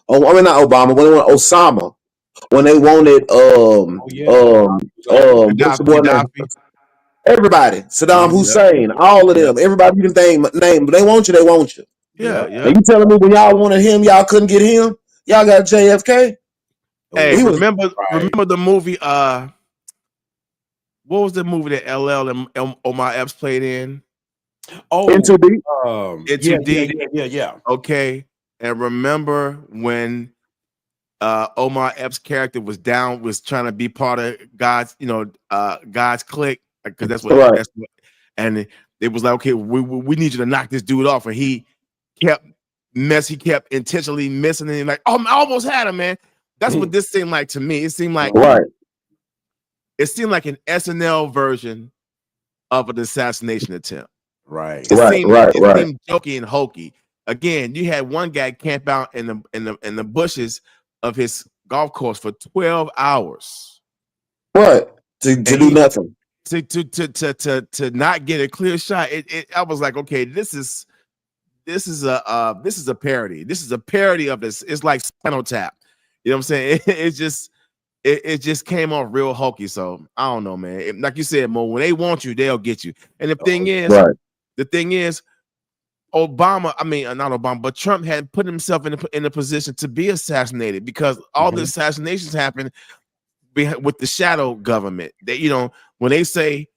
not Obama, when they wanted Osama, when they wanted everybody, Saddam Hussein, all of them, everybody you can name, but they want you. Yeah. And you telling me when y'all wanted him, y'all couldn't get him? Y'all got JFK. Hey, remember the movie? What was the movie that LL and Omar Epps played in? Oh, Into Deep. Into Deep. Yeah. Okay, and remember when Omar Epps' character was trying to be part of God's clique, because that's what, and it was like, okay, we need you to knock this dude off, and he kept intentionally missing, and like, oh, I almost had him, man. That's what this seemed like to me. It seemed like it seemed like an SNL version of an assassination attempt. Right. It seemed jokey and hokey. Again, you had one guy camp out in the bushes of his golf course for 12 hours. What? To do nothing. To not get a clear shot. I was like, okay, this is a parody. This is a parody of this. It's like Spinal Tap. You know what I'm saying? It just came off real hokey. So I don't know, man. Like you said, Mo, when they want you, they'll get you. And the thing is, not Obama, but Trump had put himself in a position to be assassinated because all the assassinations happened with the shadow government. That when they say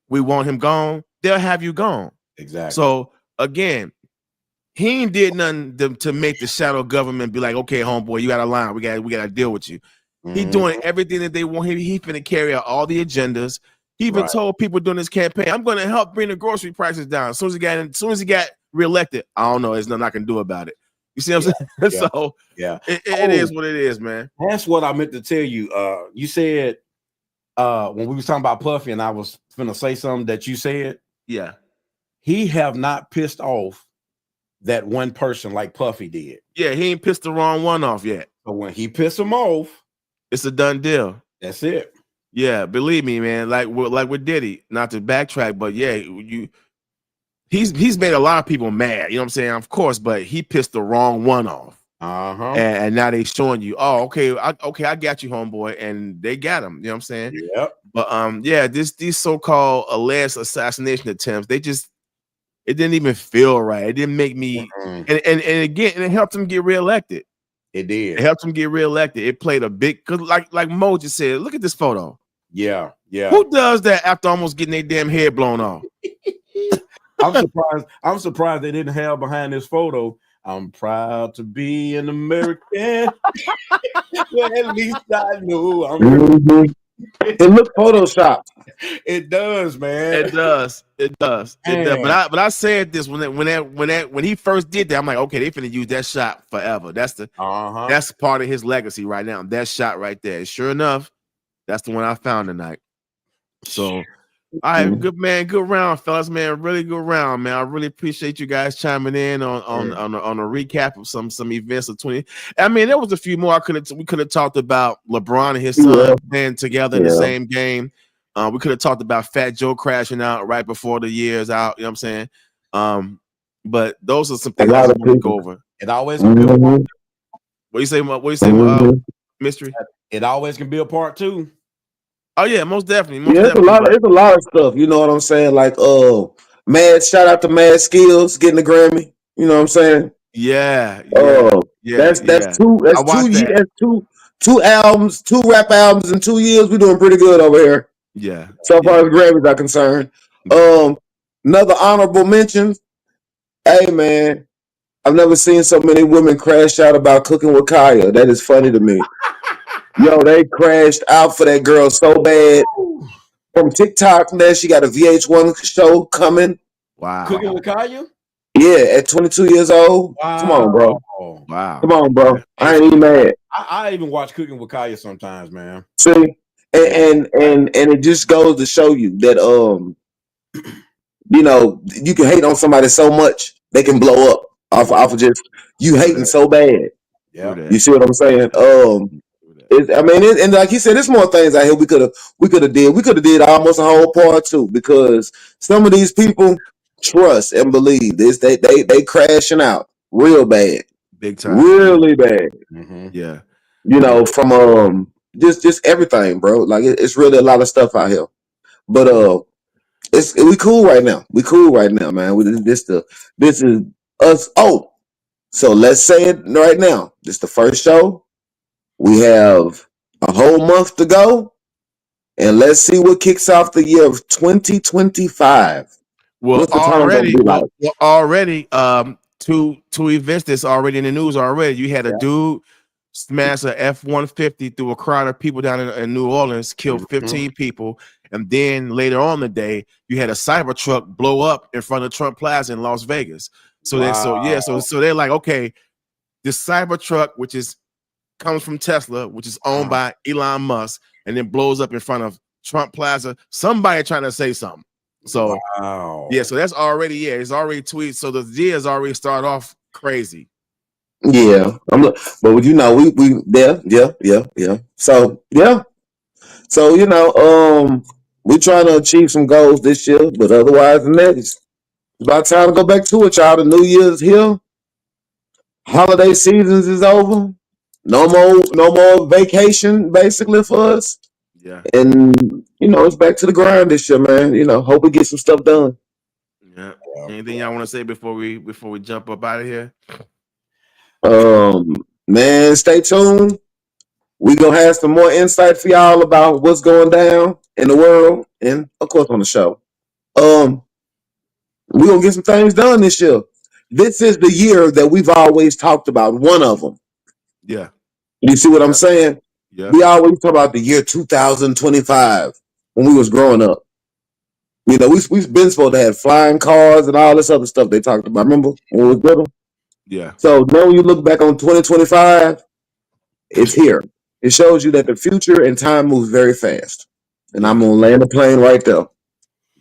we want him gone, they'll have you gone. Exactly. So again, he ain't did nothing to make the shadow government be like, okay, homeboy, you got a line. We got to deal with you. He doing everything that they want. He finna carry out all the agendas. He even told people during his campaign, I'm going to help bring the grocery prices down. As soon as he got reelected, I don't know. There's nothing I can do about it. You see what I'm saying? So it is what it is, man. That's what I meant to tell you. You said when we was talking about Puffy, and I was finna say something that you said. Yeah, he have not pissed off that one person like Puffy did. Yeah, he ain't pissed the wrong one off yet. But when he pissed him off, it's a done deal. That's it. Yeah, believe me, man. Like with Diddy, not to backtrack, but yeah, he's made a lot of people mad. You know what I'm saying? Of course, but he pissed the wrong one off. And now they showing you, oh, okay, I got you, homeboy, and they got him. You know what I'm saying? Yep. But yeah, these so-called alleged assassination attempts, it didn't even feel right. It didn't make me, and again, and it helped him get reelected. It did. It helped him get reelected. It played a big, cause like Mo just said, look at this photo. Yeah. Who does that after almost getting their damn head blown off? I'm surprised they didn't have behind this photo. I'm proud to be an American. Well, at least I know I'm. It look photoshopped. It does, man. It does. But I said this when he first did that, I'm like, okay, they finna use that shot forever. That's that's part of his legacy right now. That shot right there. And sure enough, that's the one I found tonight. So, all right, good round, fellas, man. Really good round, man. I really appreciate you guys chiming in on a recap of some events of 20. I mean, there was a few more we could have talked about LeBron and his son playing together in the same game. We could have talked about Fat Joe crashing out right before the year's out. You know what I'm saying? But those are some things I want to go over. It always can be a part. What you say, Mystery? It always can be a part two. Oh yeah, most definitely. It's a lot of stuff. You know what I'm saying? Like, shout out to Mad Skills getting the Grammy. You know what I'm saying? Yeah. That's two albums, 2 rap albums in 2 years. We're doing pretty good over here. Yeah. So far as Grammys are concerned. Another honorable mention. Hey man, I've never seen so many women crash out about cooking with Kaya. That is funny to me. Yo, they crashed out for that girl so bad. From TikTok, then she got a VH1 show coming. Wow. Cooking with Kaya? Yeah, at 22 years old. Wow. Come on, bro. Wow. Come on, bro. I ain't even mad. I even watch Cooking with Kaya sometimes, man. See? And it just goes to show you that you can hate on somebody so much they can blow up off of just you hating so bad. Yeah. You see what I'm saying? And like he said, there's more things out here we could have did. We could have did almost a whole part two because some of these people trust and believe this. They crashing out real bad, big time, really bad. Mm-hmm. Yeah, from just everything, bro. Like it's really a lot of stuff out here. But we cool right now. We cool right now, man. This is us. Oh, so let's say it right now. This is the first show. We have a whole month to go, and let's see what kicks off the year of 2025. Well, already, two events that's already in the news already. You had a dude smash a F-150 through a crowd of people down in New Orleans, killed 15 people, and then later on the day, you had a Cybertruck blow up in front of Trump Plaza in Las Vegas. So they're like, okay, this Cybertruck, which comes from Tesla, which is owned by Elon Musk, and then blows up in front of Trump Plaza. Somebody trying to say something. So so that's already it's already tweeted. So the year has already started off crazy. Yeah, but we So we trying to achieve some goals this year, but otherwise than that, it's about time to go back to it, y'all. The New Year's here. Holiday seasons is over. No more vacation, basically, for us. Yeah. And, it's back to the grind this year, man. Hope we get some stuff done. Yeah. Anything y'all want to say before we jump up out of here? Man, stay tuned. We gonna have some more insight for y'all about what's going down in the world and, of course, on the show. We gonna get some things done this year. This is the year that we've always talked about. One of them. Yeah. You see what I'm saying? Yeah. We always talk about the year 2025 when we was growing up. We've been supposed to have flying cars and all this other stuff they talked about. Remember when we was little? Yeah. So now when you look back on 2025, it's here. It shows you that the future and time moves very fast. And I'm gonna land the plane right there.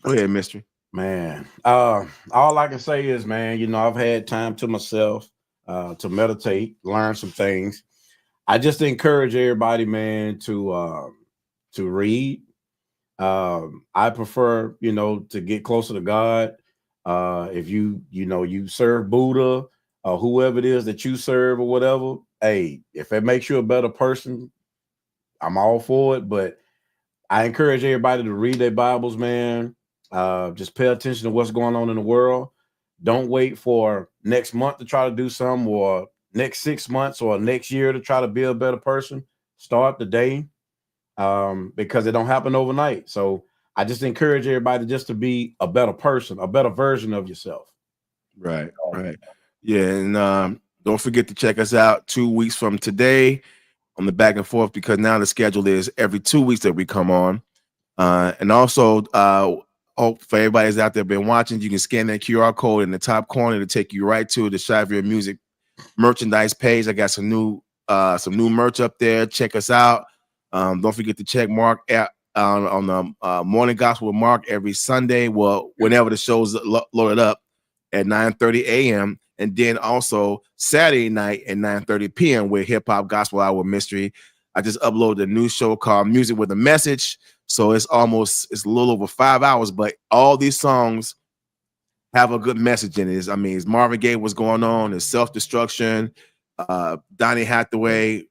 Go ahead, Mystery. Man, all I can say is, man, I've had time to myself to meditate, learn some things. I just encourage everybody, man, to read. I prefer, to get closer to God. If you serve Buddha or whoever it is that you serve or whatever, hey, if it makes you a better person, I'm all for it. But I encourage everybody to read their Bibles, man. Just pay attention to what's going on in the world. Don't wait for next month to try to do something, or next 6 months or next year to try to be a better person. Start the day, because it don't happen overnight. So I just encourage everybody just to be a better person, a better version of yourself. Right. Yeah, and don't forget to check us out 2 weeks from today on the Back and Forth, because now the schedule is every 2 weeks that we come on. And also, hope for everybody's out there been watching, you can scan that QR code in the top corner to take you right to the Shavir Music merchandise page. I got some new merch up there. Check us out. Don't forget to check Mark on the Morning Gospel with Mark every Sunday. Well, whenever the show's loaded up at 9:30 a.m. And then also Saturday night at 9:30 p.m. with Hip Hop Gospel Hour Mystery. I just uploaded a new show called Music with a Message. So it's a little over 5 hours, but all these songs have a good message in it. I mean, it's Marvin Gaye, what's going on, it's self-destruction, Donny Hathaway,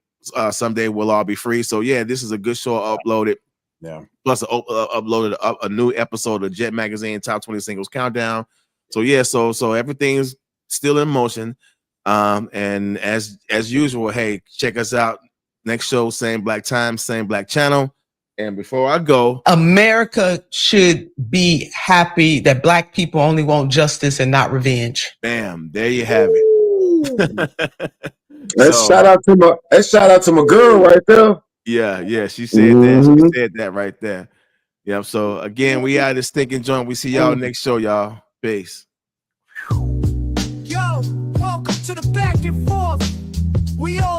Someday We'll All Be Free. So yeah, this is a good show uploaded. Yeah. Plus uploaded a new episode of Jet Magazine Top 20 Singles Countdown. So yeah, so everything's still in motion. And as usual, hey, check us out. Next show, same black time, same black channel. And before I go, America should be happy that black people only want justice and not revenge. Bam, there you have it. Let's shout out to my girl right there. Yeah, she said that. She said that right there. Yep. So again, we out of this stinking joint. We see y'all next show, y'all. Peace. Yo, welcome to the Back and Forth. We all